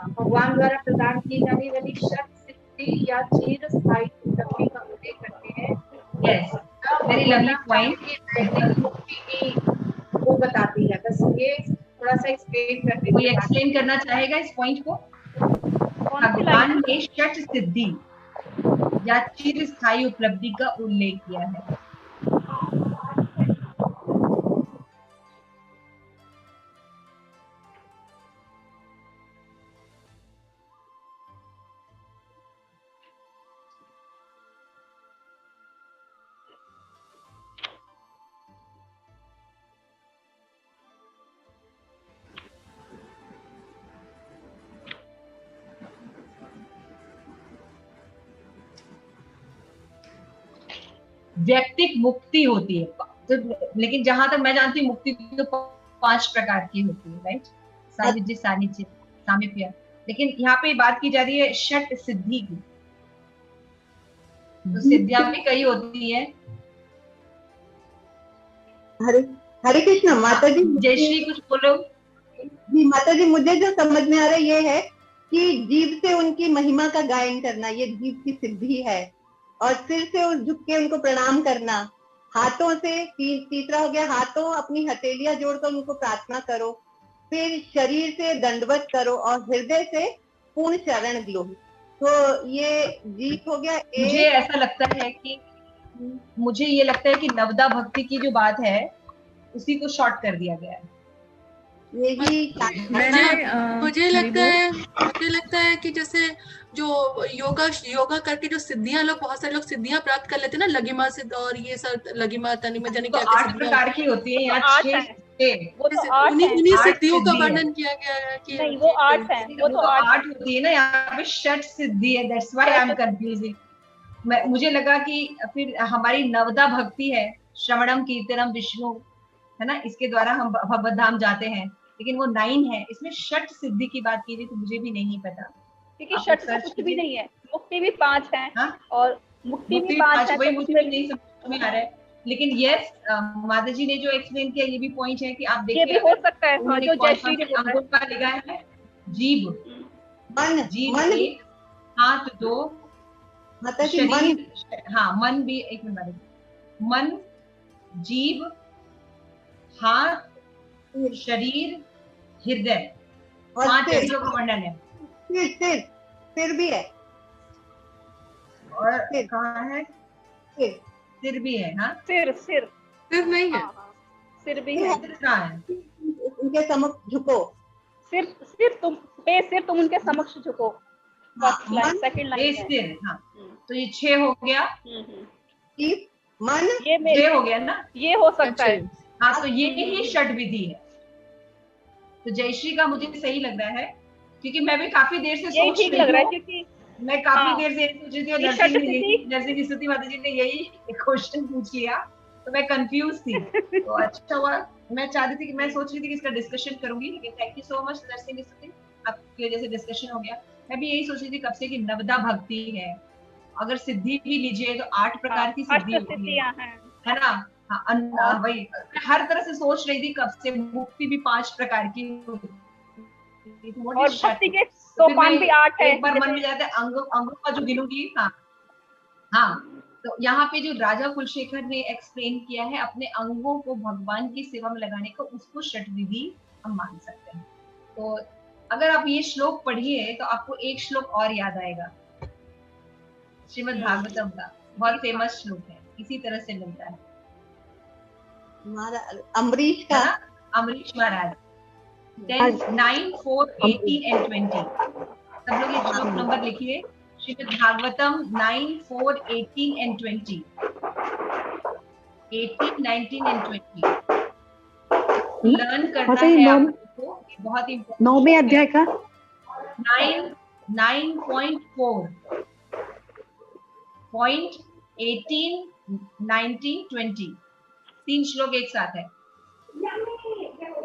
भगवान द्वारा प्रदान की जाने वाली शर्त सिद्धि या चिर स्थायी उपलब्धि का उल्लेख करते हैं। Yes, very lovely point. वो बताती है, बस ये थोड़ा सा एक्सप्लेन कर देती है। कोई एक्सप्लेन करना चाहेगा इस पॉइंट को? भगवान ने षट सिद्धि या चिर स्थायी उपलब्धि का उल्लेख किया है। व्यक्तिक मुक्ति होती है तो, लेकिन जहां तक मैं जानती हूँ मुक्ति तो 5 प्रकार की होती है, राइट? सानिध्य, सानिध्य, सामीप्य। लेकिन यहाँ पे बात की जा रही है षट सिद्धि की। तो सिद्धियां भी कई होती है। हरे कृष्ण माता जी। जयश्री कुछ बोलो। जी माता जी, मुझे जो समझ में आ रहा है ये है कि जीव से उनकी महिमा का गायन करना, ये जीव की सिद्धि है। और सिर से झुक के उनको प्रणाम करना, हाथों से, तीसरा हो गया हाथों अपनी हथेलियां जोड़कर उनको प्रार्थना करो, फिर शरीर से दंडवत करो और हृदय से पूर्ण शरण लो। तो ये जीव हो गया। मुझे ऐसा लगता है कि मुझे ये लगता है कि नवदा भक्ति की जो बात है उसी को शॉर्ट कर दिया गया है। मुझे लगता है कि जैसे जो योगा करके जो सिद्धियां बहुत सारे लोग सिद्धियां प्राप्त कर लेते हैं ना, लगिमा सिद्ध और ये सब लगिमा तनिमा जाने क्या 8 प्रकार की होती है। यहाँ 6 उन्हीं सिद्धियों का वर्णन किया गया है कि नहीं, वो 8 है, वो तो 8 होती है ना, यहाँ पे षट सिद्धि है। That's why I am confusing. मुझे लगा कि फिर हमारी नवदा भक्ति है, श्रवणम कीर्तनम विष्णु, है ना, इसके द्वारा हम भगवत धाम जाते हैं, लेकिन वो 9 है। इसमें षट सिद्धि की बात की गई तो मुझे भी नहीं पता, क्योंकि षट तो कुछ भी नहीं है। मुक्ति भी 5 है। और मुक्ति भी 5 है, वही मुझे भी नहीं समझ में आ रहा है। लेकिन यस, माता जी ने जो एक्सप्लेन किया ये भी पॉइंट है कि आप देखिए, ये भी हो सकता है। हाँ, जो जयश्री ने अंगों का लिखा है, जीव, जीव 1, हाथ 2, शरीर, हाँ मन भी, एक मिनट, मन, जीव, हाथ, शरीर, हृदय, और 5 सिर इंद्रियों का वर्णन है। सिर सिर सिर भी है, और सिर कहाँ है? सिर सिर भी है। हाँ, सिर सिर सिर नहीं है। सिर भी है। सिर कहाँ है? उनके सम्मुख झुको। सिर सिर तुम उनके समक्ष झुको। फर्स्ट लाइन, सेकंड लाइन है। सिर। हाँ, तो ये 6 हो गया। मन ये 6 हो गया ना? ये हो सकता है। हाँ, तो ये ही षट विधि है। तो जयश्री का मुझे सही लग रहा है, क्योंकि मैं भी काफी देर से यही सोच ठीक रही लग रहा है, हूँ। क्योंकि मैं काफी देर से सोच रही थी और नरसिंह स्तुति माता जी ने यही क्वेश्चन पूछ लिया, तो मैं कंफ्यूज थी। तो अच्छा हुआ, मैं चाह रही थी कि मैं सोच रही थी कि इसका डिस्कशन करूंगी, लेकिन thank you so much Narsingh Stuti, आपकी वजह से डिस्कशन हो गया। मैं भी यही सोच रही थी कब से कि नवदा भक्ति है, अगर सिद्धि भी लीजिए तो 8 प्रकार की सिद्धि होती है ना? हाँ, वही हर तरह से सोच रही थी कब से। मुक्ति भी 5 प्रकार की होती है, और भक्ति के सोपान भी 8 है। एक बार मन में जाता है अंगों का जो गिनूंगी। हाँ, तो यहाँ पे जो राजा कुलशेखर ने एक्सप्लेन किया है अपने अंगों को भगवान की सेवा में लगाने को, उसको षट विधि हम मान सकते हैं। तो अगर आप ये श्लोक पढ़िए तो आपको एक श्लोक और याद आएगा, श्रीमद् भागवतम का बहुत फेमस श्लोक है, इसी तरह से मिलता है। अम्बरीश का, अम्बरीश महाराज 10, 9, 4, 18 and 20। सब लोग ये श्लोक नंबर लिखिए, Shrimad Bhagavatam 9, 4, 18 and 20। 18, 19 and 20 learn करना है आपको, बहुत इम्पोर्टेंट। 9वें अध्याय का 9.4 पॉइंट 18, 19, 20 3 श्लोक एक साथ है।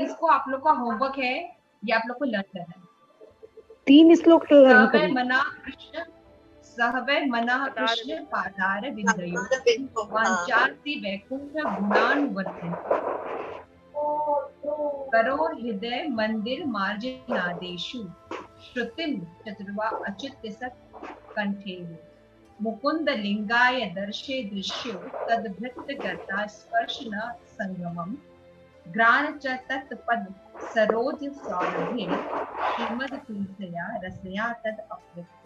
इसको आप लोग का होमवर्क है, ये आप लोग को लर्न करना है। 3 श्लोक लर्न सहवे मना कृष्ण पादार विंदयो वांचाति वैकुंठ गुणानुवर्तन्ते करो हृदय मंदिर मार्जनादेशु श्रुतिम चतुर्वा अच्युत सत् कंठेषु मुकुंद लिंगाय दर्शे दृश्यो तद्भृत गता स्पर्श न संगमम ग्राण च तत्पद सरोज सौरभे श्रीमद तुलसया रसया तद अप्यस्य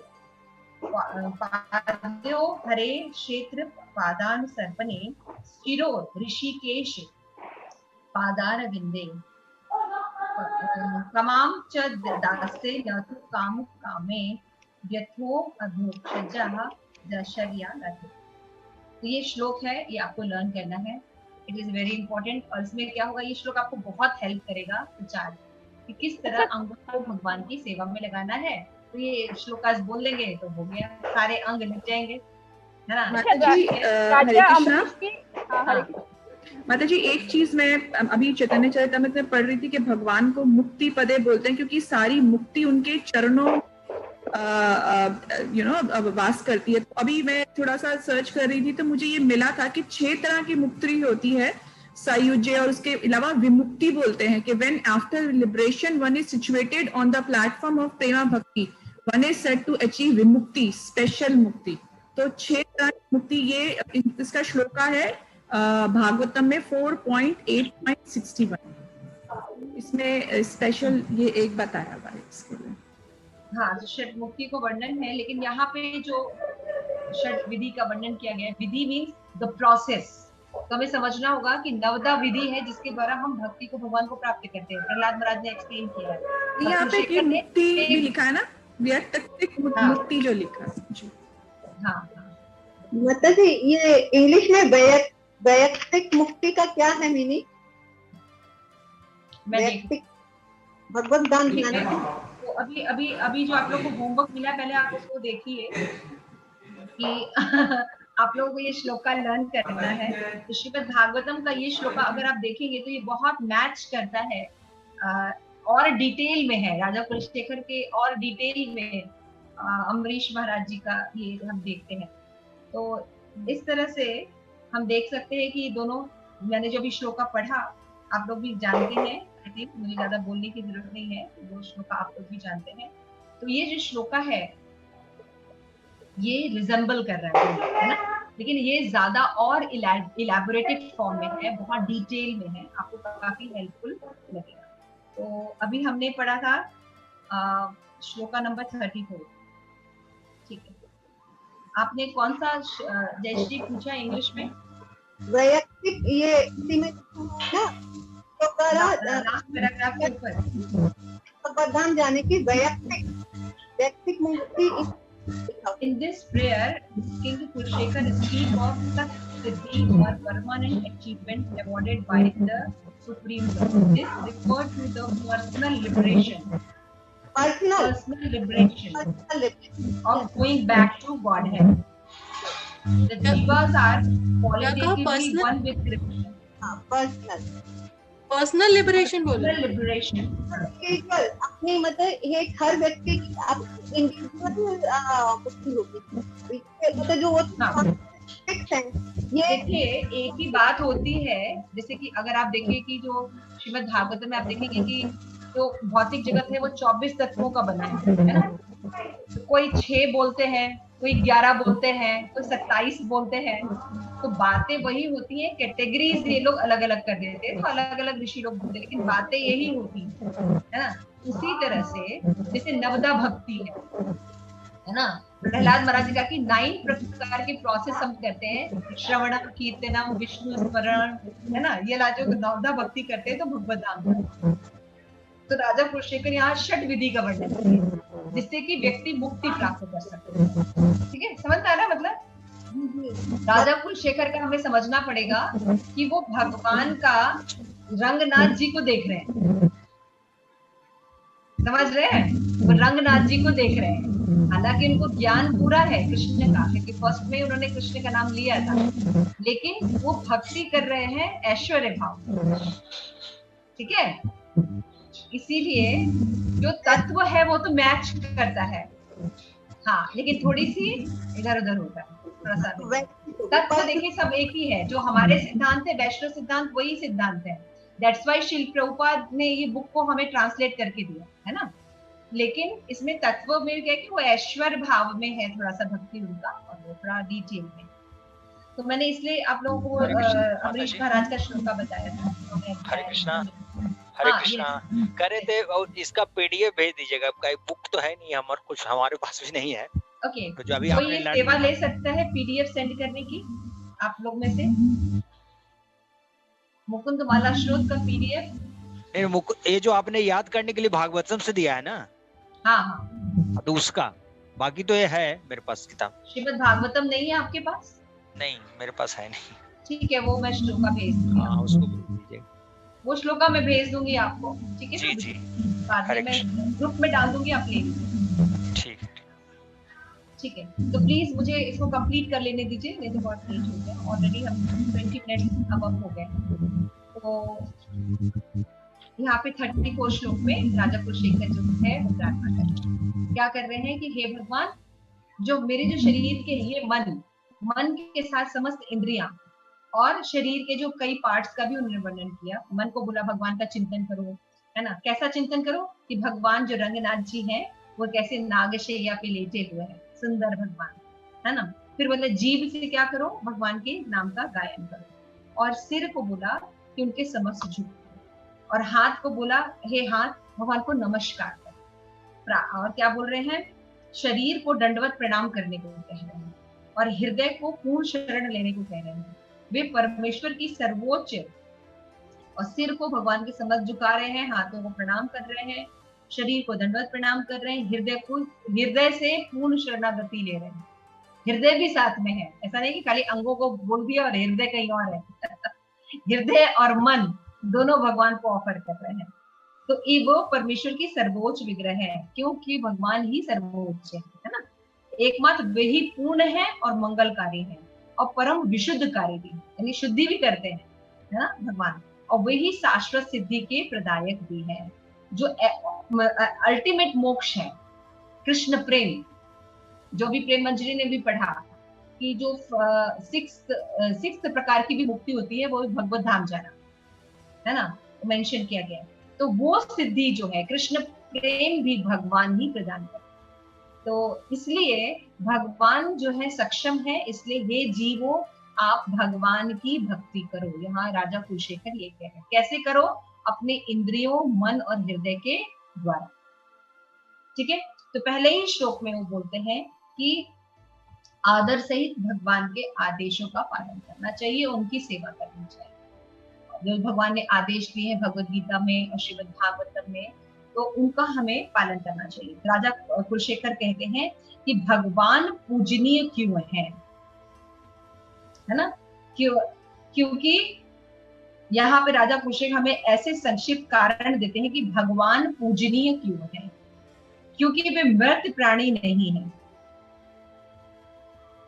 पाद्यो हरे क्षेत्र पादान सर्पणे शिरो ऋषिकेश पादार विंदे कमाम च दास्ते न तु काम कामे व्यथो अभोक्षजः दशर्या रथ। तो ये श्लोक है, ये आपको लर्न करना है, इट इज वेरी इंपॉर्टेंट। और इसमें क्या होगा, ये श्लोक आपको बहुत हेल्प करेगा विचार कि किस तरह अंगों को भगवान की सेवा में लगाना है। तो ये श्लोक आज बोल लेंगे तो हो गया, सारे अंग लग जाएंगे, है ना? माता जी एक चीज मैं अभी चैतन्य चरितामृत में पढ़ रही थी कि भगवान को मुक्ति पदे बोलते हैं, क्योंकि सारी मुक्ति उनके चरणों वास करती है। तो अभी मैं थोड़ा सा सर्च कर रही थी तो मुझे ये मिला था कि 6 तरह की मुक्ति होती है, सायुज्य, और उसके अलावा विमुक्ति बोलते हैं कि when after liberation one is situated on the platform of prema bhakti one is said to achieve vimukti, special mukti. तो 6 तरह की मुक्ति, ये इसका श्लोका है भागवतम में 4.8.61। इसमें स्पेशल ये एक बताया हुआ है इसके लिए। हाँ, तो षट मुक्ति को वर्णन है, लेकिन यहाँ पे जो षट विधि का वर्णन किया गया है, विधि मीन्स द प्रोसेस। तो हमें समझना होगा कि नवदा विधि है जिसके द्वारा हम भक्ति को भगवान को प्राप्त करते हैं। प्रहलाद महाराज ने एक्सप्लेन किया है। यहाँ पे मुक्ति भी लिखा है ना, व्यक्तिक मुक्ति जो लिखा है। हाँ, मतलब ये इंग्लिश में वैयक्तिक मुक्ति का क्या है मीनिंग? वैयक्तिक भगवत दान तो अभी जो आप लोग को होमवर्क मिला, पहले आप उसको देखिए कि आप लोगों को ये श्लोका लर्न करना है। तो श्रीमद् भागवतम का ये श्लोका अगर आप देखेंगे तो ये बहुत मैच करता है, और डिटेल में है राजा कुलशेखर के, और डिटेल में अम्बरीश महाराज जी का ये हम देखते हैं। तो इस तरह से हम देख सकते हैं कि दोनों, मैंने जो भी श्लोका पढ़ा आप लोग भी जानते हैं, आई थिंक मुझे ज्यादा बोलने की जरूरत नहीं है, वो श्लोका आप लोग भी जानते हैं। तो ये जो श्लोका है ये रिजेंबल कर रहा है ना, लेकिन ये ज्यादा और इलैबोरेटेड फॉर्म में है, बहुत डिटेल में है, आपको काफी हेल्पफुल लगेगा। तो अभी हमने पढ़ा था श्लोका नंबर 34। ठीक है, आपने कौन सा जयश्री पूछा इंग्लिश में? वैयक्तिक, ये इसी में ना तो पैराग्राफ के ऊपर भगवद्धाम जाने की वैयक्तिक मुक्ति। In this prayer, King Kushekar speaks of such siddhi or permanent achievement awarded by the Supreme Lord. This refers to the personal liberation. Personal liberation of going back to Godhead. The jivas are qualitatively one with Krishna. Personal liberation बोलो। लिबरेशन अपनी मतलब ये हर व्यक्ति की इंडिविजुअल मुक्ति होगी, मतलब जो ये देखिए एक ही बात होती है। जैसे कि अगर आप देखें कि जो श्रीमद् भागवत में आप देखेंगे कि जो भौतिक जगत है वो 24 तत्वों का बना है ना। तो कोई 6 बोलते हैं, कोई 11 बोलते हैं, कोई 27 बोलते हैं। तो बातें वही होती हैं, कैटेगरीज ये लोग अलग अलग कर देते हैं, तो अलग अलग ऋषि लोग बोलते हैं, लेकिन बातें यही होती है ना। उसी तरह से जैसे नवदा भक्ति है ना, प्रहलाद महाराज जी का कि 9 प्रकार के प्रोसेस हम करते हैं, श्रवण कीर्तनम विष्णु स्मरण है ना, ये जो नवदा भक्ति करते हैं तो भगवत धाम। तो राजा कुलशेखर यहाँ 6 विधि का वर्णन है जिससे कि व्यक्ति मुक्ति प्राप्त कर सकते हैं। ठीक है, समझ आ रहा है मतलब? राजा कुलशेखर का हमें समझना पड़ेगा कि वो भगवान का रंगनाथ जी को देख रहे हैं, समझ रहे हैं? वो रंगनाथ जी को देख रहे हैं। हालांकि उनको ज्ञान पूरा है कृष्ण का, क्योंकि फर्स्ट में उन्होंने कृष्ण का नाम लिया था, लेकिन वो भक्ति कर रहे हैं ऐश्वर्य भाव। ठीक है, इसीलिए जो तत्व है वो तो मैच करता है, हाँ, लेकिन थोड़ी सी इधर उधर होता है थोड़ा सा। तत्व देखिए सब एक ही है, जो हमारे सिद्धांत है वैष्णव सिद्धांत वही सिद्धांत है। दैट्स व्हाई शिल प्रभुपाद ने ये बुक को हमें ट्रांसलेट करके दिया है ना। लेकिन इसमें तत्व में क्या कि वो ऐश्वर्य भाव में है थोड़ा सा भक्ति उनका, और वो थोड़ा डिटेल में। तो मैंने इसलिए आप लोगों को अमरीश महाराज का श्लोका बताया था। हरे कृष्णा, हरे कृष्णा करे थे। और इसका पीडीएफ भेज दीजिएगा, बुक तो है नहीं हमारे, कुछ हमारे पास भी नहीं है। ओके, तो जो अभी कोई ये सेवा ले सकता है पीडीएफ सेंड करने की आप लोग में से? मुकुंद माला श्रोत का पीडीएफ? नहीं, ये जो आपने याद करने के लिए भागवतम से दिया है ना, हाँ हाँ, तो उसका बाकी तो ये है मेरे पास किताब। श्रीमद् भागवतम नहीं है आपके पास? नहीं, मेरे पास है नहीं। ठीक है, वो मैं श्लोका भेज दूंगी। हाँ, उसको भेज दीजिए। वो श्लोका मैं भेज दूंगी आपको, ठीक है? जी जी, बाद में मैं ग्रुप में डाल दूंगी, आप ले लीजिए। ठीक है, ठीक है। तो प्लीज मुझे इसको कंप्लीट कर लेने दीजिए, नहीं तो बहुत लेट हो गया ऑलरेडी, हम 20 मिनट अब हो गए। तो यहाँ पे 34 श्लोक में राजा कुलशेखर जो है वो प्रार्थना कर रहे हैं। क्या कर रहे हैं कि हे भगवान, जो मेरे जो शरीर के लिए मन के साथ समस्त इंद्रियां और शरीर के जो कई पार्ट्स का भी उन्होंने वर्णन किया। मन को बोला भगवान का चिंतन करो, है ना। कैसा चिंतन करो कि भगवान जो रंगनाथ जी हैं वो कैसे नागशैया पे लेटे हुए हैं, सुंदर भगवान, है ना। फिर बोला जीभ से क्या करो, भगवान के नाम का गायन करो। और सिर को बोला कि उनके समक्ष झुको, और हाथ को बोला हे हाथ भगवान को नमस्कार करो। और क्या बोल रहे हैं, शरीर को दंडवत प्रणाम करने को कह रहे हैं, और हृदय को पूर्ण शरण लेने को कह रहे हैं। वे परमेश्वर की सर्वोच्च, और सिर को भगवान के समक्ष झुका रहे हैं, हाथों को प्रणाम कर रहे हैं, शरीर को दंडवत प्रणाम कर रहे हैं, हृदय से पूर्ण शरणागति ले रहे हैं। हृदय भी साथ में है, ऐसा नहीं कि खाली अंगों को बोल दिया और हृदय कहीं और है। हृदय और मन दोनों भगवान को ऑफर कर रहे हैं। तो वो परमेश्वर की सर्वोच्च विग्रह है, क्योंकि भगवान ही सर्वोच्च है ना। एकमात्र वही पूर्ण है और मंगलकारी है, और परम विशुद्धकारी भी, यानी शुद्धि भी करते हैं, है ना भगवान। और वही शाश्वत सिद्धि के प्रदायक भी है, जो अल्टीमेट मोक्ष है, कृष्ण प्रेम। जो भी प्रेम मंजरी ने भी पढ़ा कि जो 6 प्रकार की भी मुक्ति होती है वो भगवत धाम जाना, है ना, मेंशन किया गया। तो वो सिद्धि जो है कृष्ण प्रेम भी भगवान ही प्रदान करते। तो इसलिए भगवान जो है सक्षम है, इसलिए हे जीवो आप भगवान की भक्ति करो। यहाँ राजा कुलशेखर ये कह रहे हैं, कैसे करो, अपने इंद्रियों, मन और हृदय के द्वारा। ठीक है। तो पहले ही श्लोक में वो बोलते हैं कि आदर सहित भगवान के आदेशों का पालन करना चाहिए, उनकी सेवा करनी चाहिए। जो भगवान ने आदेश दिए हैं भगवत गीता में और श्रीमद् भागवतम में, तो उनका हमें पालन करना चाहिए। राजा कुलशेखर कहते हैं कि भगवान पूजनीय क्यों है ना? क्योंकि यहाँ पे राजा कुलशेखर हमें ऐसे संक्षिप्त कारण देते हैं कि भगवान पूजनीय क्यों है। क्योंकि वे मृत प्राणी नहीं है,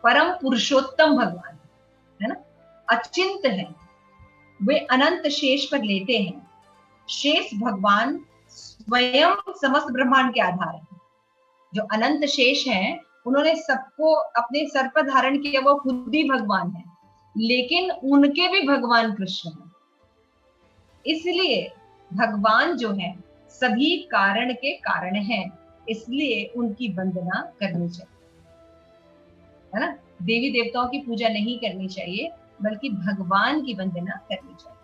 परम पुरुषोत्तम भगवान है ना, अचिंत है, वे अनंत शेष पर लेटे हैं। शेष भगवान स्वयं समस्त ब्रह्मांड के आधार हैं। जो अनंत शेष हैं उन्होंने सबको अपने सर पर धारण किया, वो खुद ही भगवान है, लेकिन उनके भी भगवान कृष्ण हैं। इसलिए भगवान जो है सभी कारण के कारण हैं, इसलिए उनकी वंदना करनी चाहिए, है ना। देवी देवताओं की पूजा नहीं करनी चाहिए, बल्कि भगवान की वंदना करनी चाहिए।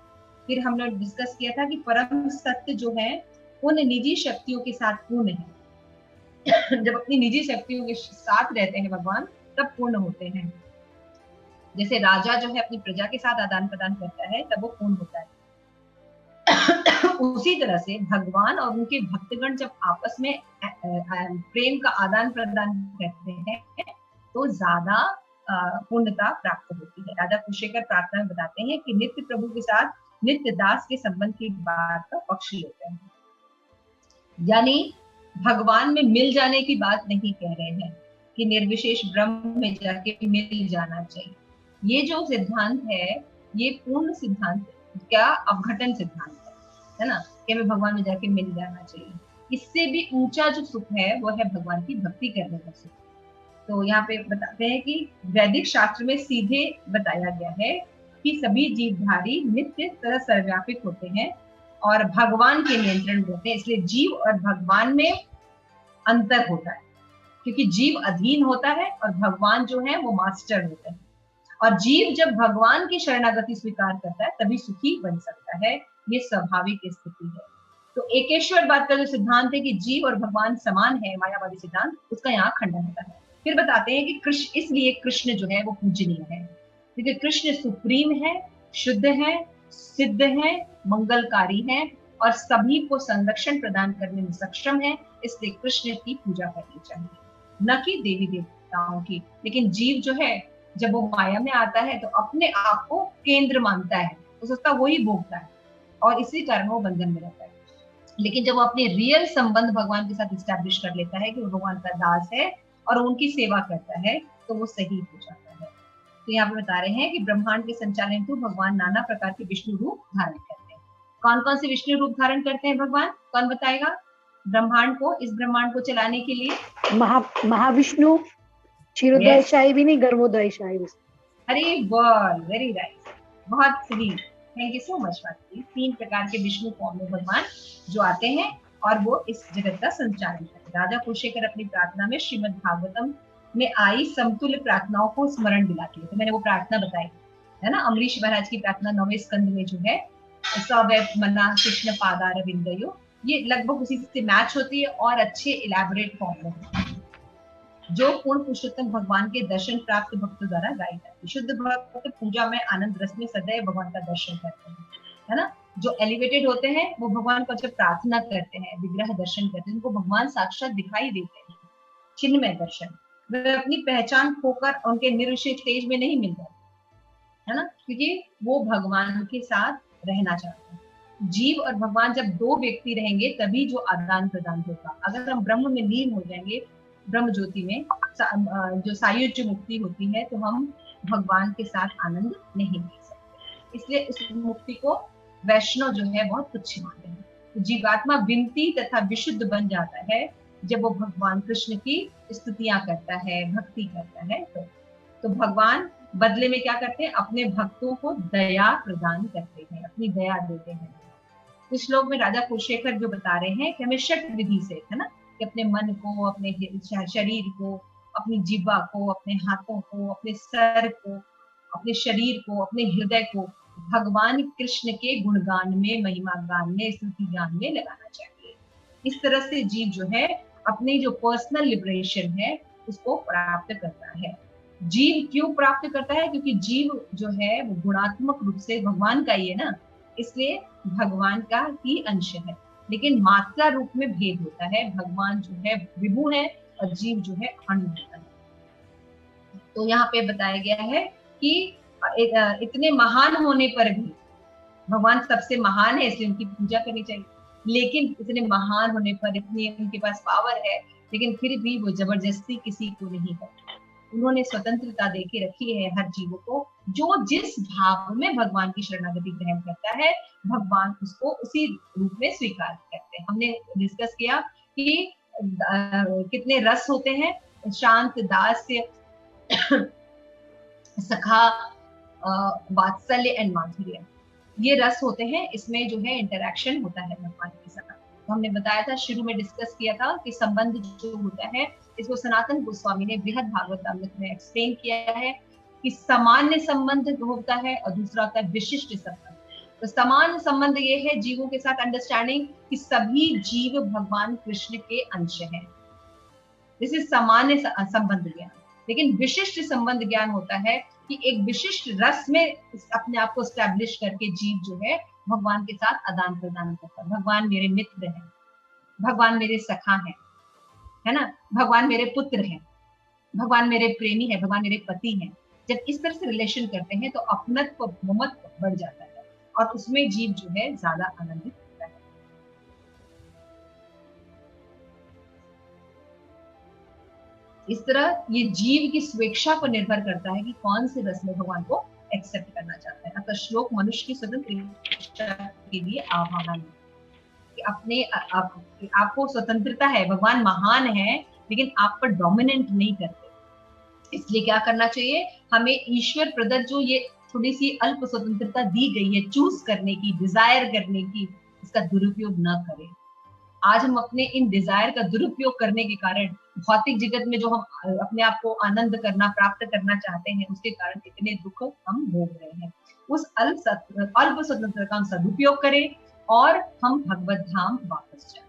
फिर हमने डिस्कस किया था कि परम सत्य जो है उन निजी शक्तियों के साथ पूर्ण है। जब अपनी निजी शक्तियों के साथ रहते हैं भगवान, तब पूर्ण होते हैं। जैसे राजा जो है अपनी प्रजा के साथ आदान प्रदान करता है, तब वो पूर्ण होता है। उसी तरह से भगवान और उनके भक्तगण जब आपस में प्रेम का आदान प्रदान करते हैं, तो ज्यादा पूर्णता प्राप्त होती है। राजा कुलशेखर प्रार्थना में बताते हैं कि नित्य प्रभु के साथ नित्य दास के संबंध की बात का पक्ष लेते हैं, यानी भगवान में मिल जाने की बात नहीं कह रहे हैं कि निर्विशेष ब्रह्म में जाके मिल जाना चाहिए। ये जो सिद्धांत है, ये पूर्ण सिद्धांत क्या अवघटन सिद्धांत है ना, कि हमें भगवान में जाके मिल जाना चाहिए। इससे भी ऊंचा जो सुख है वो है भगवान की भक्ति करने का सुख। तो यहाँ पे बताते हैं कि वैदिक शास्त्र में सीधे बताया गया है कि सभी जीवधारी नित्य तरह सर्वव्यापक होते हैं और भगवान के नियंत्रण में रहते हैं। इसलिए जीव और भगवान में अंतर होता है, क्योंकि जीव अधीन होता है और भगवान जो है वो मास्टर होते हैं। और जीव जब भगवान की शरणागति स्वीकार करता है तभी सुखी बन सकता है। ये स्वाभाविक स्थिति है। तो एकेश्वरवाद का जो सिद्धांत है कि जीव और भगवान समान है, मायावादी सिद्धांत, उसका यहाँ खंडन होता है। फिर बताते हैं कि कृष्ण, इसलिए कृष्ण जो है वो पूजनीय है, क्योंकि कृष्ण सुप्रीम है, शुद्ध है, सिद्ध है, मंगलकारी है और सभी को संरक्षण प्रदान करने में सक्षम है। इसलिए कृष्ण की पूजा करनी चाहिए, न कि देवी देवताओं की। लेकिन जीव जो है जब वो माया में आता है तो अपने आप को केंद्र मानता है, तो सोचता वही भोगता है और इसी कारण वो बंधन में रहता है। लेकिन जब वो अपने रियल संबंध भगवान के साथ इस्टेब्लिश कर लेता है कि वो भगवान का दास है और उनकी सेवा करता है, तो वो सही हो जाता है। तो यहाँ पे बता रहे हैं कि ब्रह्मांड के संचालन हेतु भगवान नाना प्रकार के विष्णु रूप धारण करते हैं। कौन कौन से विष्णु रूप धारण करते हैं भगवान, कौन बताएगा? ब्रह्मांड को, इस ब्रह्मांड को चलाने के लिए महाविष्णु, क्षीरोदयशायी भी नहीं, गर्भोदयशायी। अरे वाह, वेरी राइट, बहुत सही, थैंक यू सो मच। 3 प्रकार के विष्णु फॉर्म में भगवान जो आते हैं और वो इस जगत का संचालन करते हैं। राजा कुलशेखर अपनी प्रार्थना में श्रीमद् भागवतम में आई समतुल्य प्रार्थनाओं को स्मरण दिलाती है। तो मैंने वो प्रार्थना बताई है ना, अमरीश महाराज की प्रार्थना 9वें स्कंद में जो है, सवैत मना कृष्ण पादारविंदयो, ये लगभग उसी से मैच होती है और अच्छे इलैबोरेट फॉर्म में, जो पूर्ण पुरुषोत्तम भगवान के दर्शन प्राप्त भक्तों द्वारा गाई जाती है। शुद्ध भक्त पूजा में आनंद रस में सदैव भगवान का दर्शन करते हैं, है ना। जो एलिवेटेड होते हैं वो भगवान को जब प्रार्थना करते हैं, विग्रह दर्शन करते हैं, उनको भगवान साक्षात दिखाई देते हैं, चिन्मय दर्शन। वे अपनी पहचान खोकर उनके निर्विशेष तेज में नहीं मिल जाते, है ना, क्योंकि वो भगवान के साथ रहना चाहते हैं। जीव और भगवान जब 2 व्यक्ति रहेंगे तभी जो आदान प्रदान होगा। अगर हम ब्रह्म में लीन हो जाएंगे, ब्रह्म ज्योति में जो सायुज्य मुक्ति होती है, तो हम भगवान के साथ आनंद नहीं ले सकते। इसलिए उस मुक्ति को वैष्णव जो है बहुत तुच्छ मानते हैं। तो जीवात्मा विनती तथा विशुद्ध बन जाता है जब वो भगवान कृष्ण की स्तुतियां करता है, भक्ति करता है। तो भगवान बदले में क्या करते हैं, अपने भक्तों को दया प्रदान करते हैं, अपनी दया देते हैं। इस श्लोक में राजा कुलशेखर जो बता रहे हैं कि हमें षट विधि से, है ना, कि अपने मन को, अपने शरीर को, अपनी जिह्वा को, अपने हाथों को, अपने सर को, अपने शरीर को, अपने हृदय को भगवान कृष्ण के गुणगान में, महिमा गान में, स्तुति गान में लगाना चाहिए। इस तरह से जीव जो है अपनी जो पर्सनल लिबरेशन है उसको प्राप्त करता है। जीव क्यों प्राप्त करता है? क्योंकि जीव जो है वो गुणात्मक रूप से भगवान का ही है ना, इसलिए भगवान का ही अंश है, लेकिन मात्रा रूप में भेद होता है। भगवान जो है विभु है और जीव जो है अणु है। तो यहाँ पे बताया गया है कि इतने महान होने पर भी, भगवान सबसे महान है इसलिए उनकी पूजा करनी चाहिए, लेकिन इतने महान होने पर, इतनी उनके पास पावर है, लेकिन फिर भी वो जबरदस्ती किसी को नहीं करते। उन्होंने स्वतंत्रता देके रखी है हर जीवों को। जो जिस भाव में भगवान की शरणागति ग्रहण करता है, भगवान उसको उसी रूप में स्वीकार करते हैं। हमने डिस्कस किया कि कितने रस होते हैं, शांत, दास्य, सखा, वात्सल्य एंड माधुर्य, ये रस होते हैं। इसमें जो है इंटरेक्शन होता है भगवान के साथ। तो हमने बताया था, शुरू में डिस्कस किया था कि संबंध जो होता है, इसको सनातन गोस्वामी ने बृहद भागवतामृत में एक्सप्लेन किया है कि सामान्य संबंध होता है और दूसरा होता है विशिष्ट संबंध। तो समान संबंध ये है जीवों के साथ अंडरस्टैंडिंग कि सभी जीव भगवान कृष्ण के अंश हैं, दिस इज सामान्य संबंध ज्ञान। लेकिन विशिष्ट संबंध ज्ञान होता है कि एक विशिष्ट रस में अपने आप को स्टैब्लिश करके जीव जो है भगवान के साथ आदान प्रदान करता है। भगवान मेरे मित्र हैं, भगवान मेरे सखा हैं, है ना, भगवान मेरे पुत्र हैं, भगवान मेरे प्रेमी है, भगवान मेरे पति हैं। जब इस तरह से रिलेशन करते हैं तो अपनत्व, ममत्व बढ़ जाता है और उसमें जीव जो है ज्यादा आनंदित होता है। इस तरह ये जीव की स्वेच्छा पर निर्भर करता है कि कौन से रस में भगवान को एक्सेप्ट करना चाहता है। अतः श्लोक मनुष्य की स्वतंत्र इच्छा के लिए आह्वान है कि अपने आपको स्वतंत्रता है, भगवान महान है, लेकिन आप पर डोमिनेंट नहीं करते। इसलिए क्या करना चाहिए, हमें ईश्वर प्रदत्त जो ये थोड़ी सी अल्प स्वतंत्रता दी गई है चूज करने की, डिजायर करने की, इसका दुरुपयोग न करें। आज हम अपने इन डिजायर का दुरुपयोग करने के कारण भौतिक जगत में जो हम अपने आप को आनंद करना, प्राप्त करना चाहते हैं, उसके कारण इतने दुख हम भोग रहे हैं। उस अल्प स्वतंत्रता का हम सदुपयोग करें और हम भगवत धाम वापस जाएं।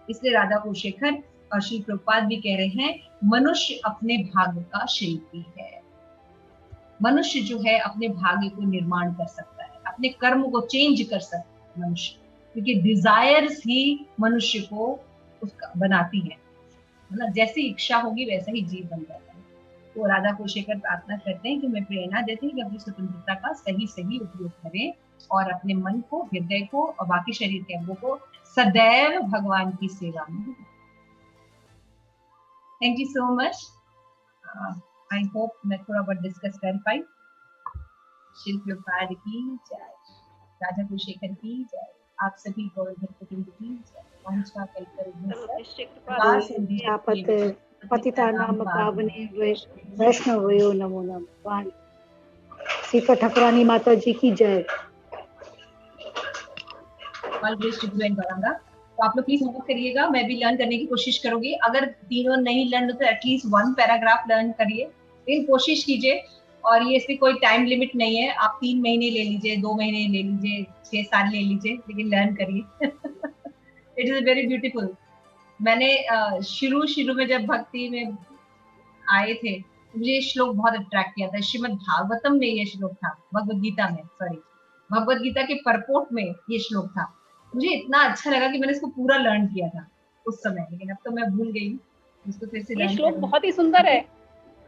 इसलिए राधा कुलशेखर और श्री प्रभुपाद भी कह रहे हैं, मनुष्य अपने भाग्य का शिल्पी है। मनुष्य जो है अपने भाग्य को निर्माण कर सकता है, अपने कर्म को चेंज कर सकता है मनुष्य, क्योंकि डिजायर्स ही मनुष्य को उसका बनाती है ना, जैसी इच्छा होगी वैसा ही जीव बन जाता है। तो राधा कुलशेखर प्रार्थना करते हैं कि मैं प्रेरणा देते हैं कि अपनी स्वतंत्रता का सही उपयोग करें और अपने मन को, हृदय को और बाकी शरीर के अंगों को सदैव भगवान की सेवा में। Thank you so much. I hope मैं थोड़ा बहुत डिस्कस कर पाई। शिव प्रभुपाद की जय, राधा कुलशेखर की जय, आप सभी गौर भक्तवृंद की जय। पतितानां पावने वैष्णवयो नमो नमः। सीता ठाकुरानी माता जी की जय। तो आप लोग प्लीज होमवर्क करिएगा, मैं भी लर्न करने की कोशिश करूंगी। अगर तीनों नहीं लर्न तो एटलीस्ट 1 पैराग्राफ लर्न करिए, लेकिन कोशिश कीजिए। और ये इसमें कोई टाइम लिमिट नहीं है, आप 3 महीने ले लीजिए, 2 महीने ले लीजिए, 6 साल ले लीजिए, लेकिन लर्न करिए। It is very beautiful. मैंने शुरू में जब भक्ति में आए थे, मुझे ये श्लोक बहुत अट्रैक्ट किया था। श्रीमद् भागवतम में ये श्लोक था, भगवद गीता में, भगवद गीता के परपोर्ट में ये श्लोक था। मुझे इतना अच्छा लगा कि मैंने इसको पूरा लर्न किया था उस समय, लेकिन अब तो मैं भूल गई हूँ। इसको फिर से ये श्लोक बहुत ही सुंदर है।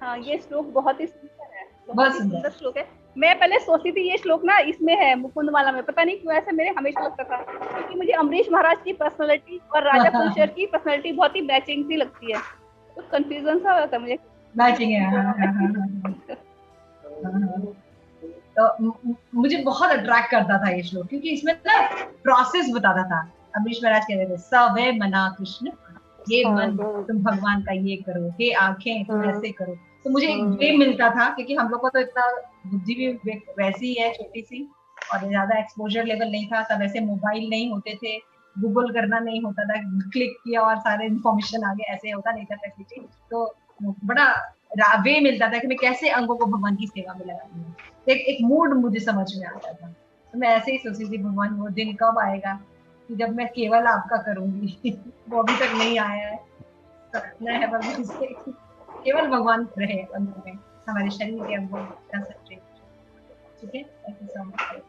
हाँ, ये श्लोक बहुत ही सुंदर है, बहुत ही सुंदर श्लोक है। मैं पहले सोचती थी ये श्लोक ना इसमें है, मुकुंदमाला में, पता नहीं क्यों ऐसा मेरे हमेशा लगता था, क्योंकि मुझे अमरीश महाराज की पर्सनालिटी और राजा कुलशेखर की पर्सनालिटी बहुत ही मैचिंग सी लगती है। तो कंफ्यूजन सा होता है मुझे, मैचिंग है। तो मुझे बहुत अट्रैक्ट करता था ये श्लोक, क्योंकि इसमें ना प्रोसेस बताता था। अमरीश महाराज कहते थे, सवे मना कृष्ण, ये मन तुम भगवान का ये करो, हे आंखें तुम ऐसे करो। तो मुझे एक वे मिलता था, क्योंकि हम लोग को तो इतना बुद्धि भी वैसी है, छोटी सी, और ज्यादा एक्सपोजर लेवल नहीं था तब। ऐसे मोबाइल नहीं होते थे, गूगल करना नहीं होता था, क्लिक किया और सारे इन्फॉर्मेशन आ गए, ऐसे होता नहीं था फैसिलिटी। तो बड़ा वे मिलता था कि मैं कैसे अंगों को भगवान की सेवा में लगाऊं। एक मूड मुझे समझ में आता था। तो मैं ऐसे ही सोचती थी, भगवान वो दिन कब आएगा कि जब मैं केवल आपका करूंगी। वो अभी तक नहीं आया है। न है भगवान से, केवल भगवान रहे अंदर में, हमारे शरीर के अंदर कंसंट्रेट। ठीक है, थैंक यू सो मच।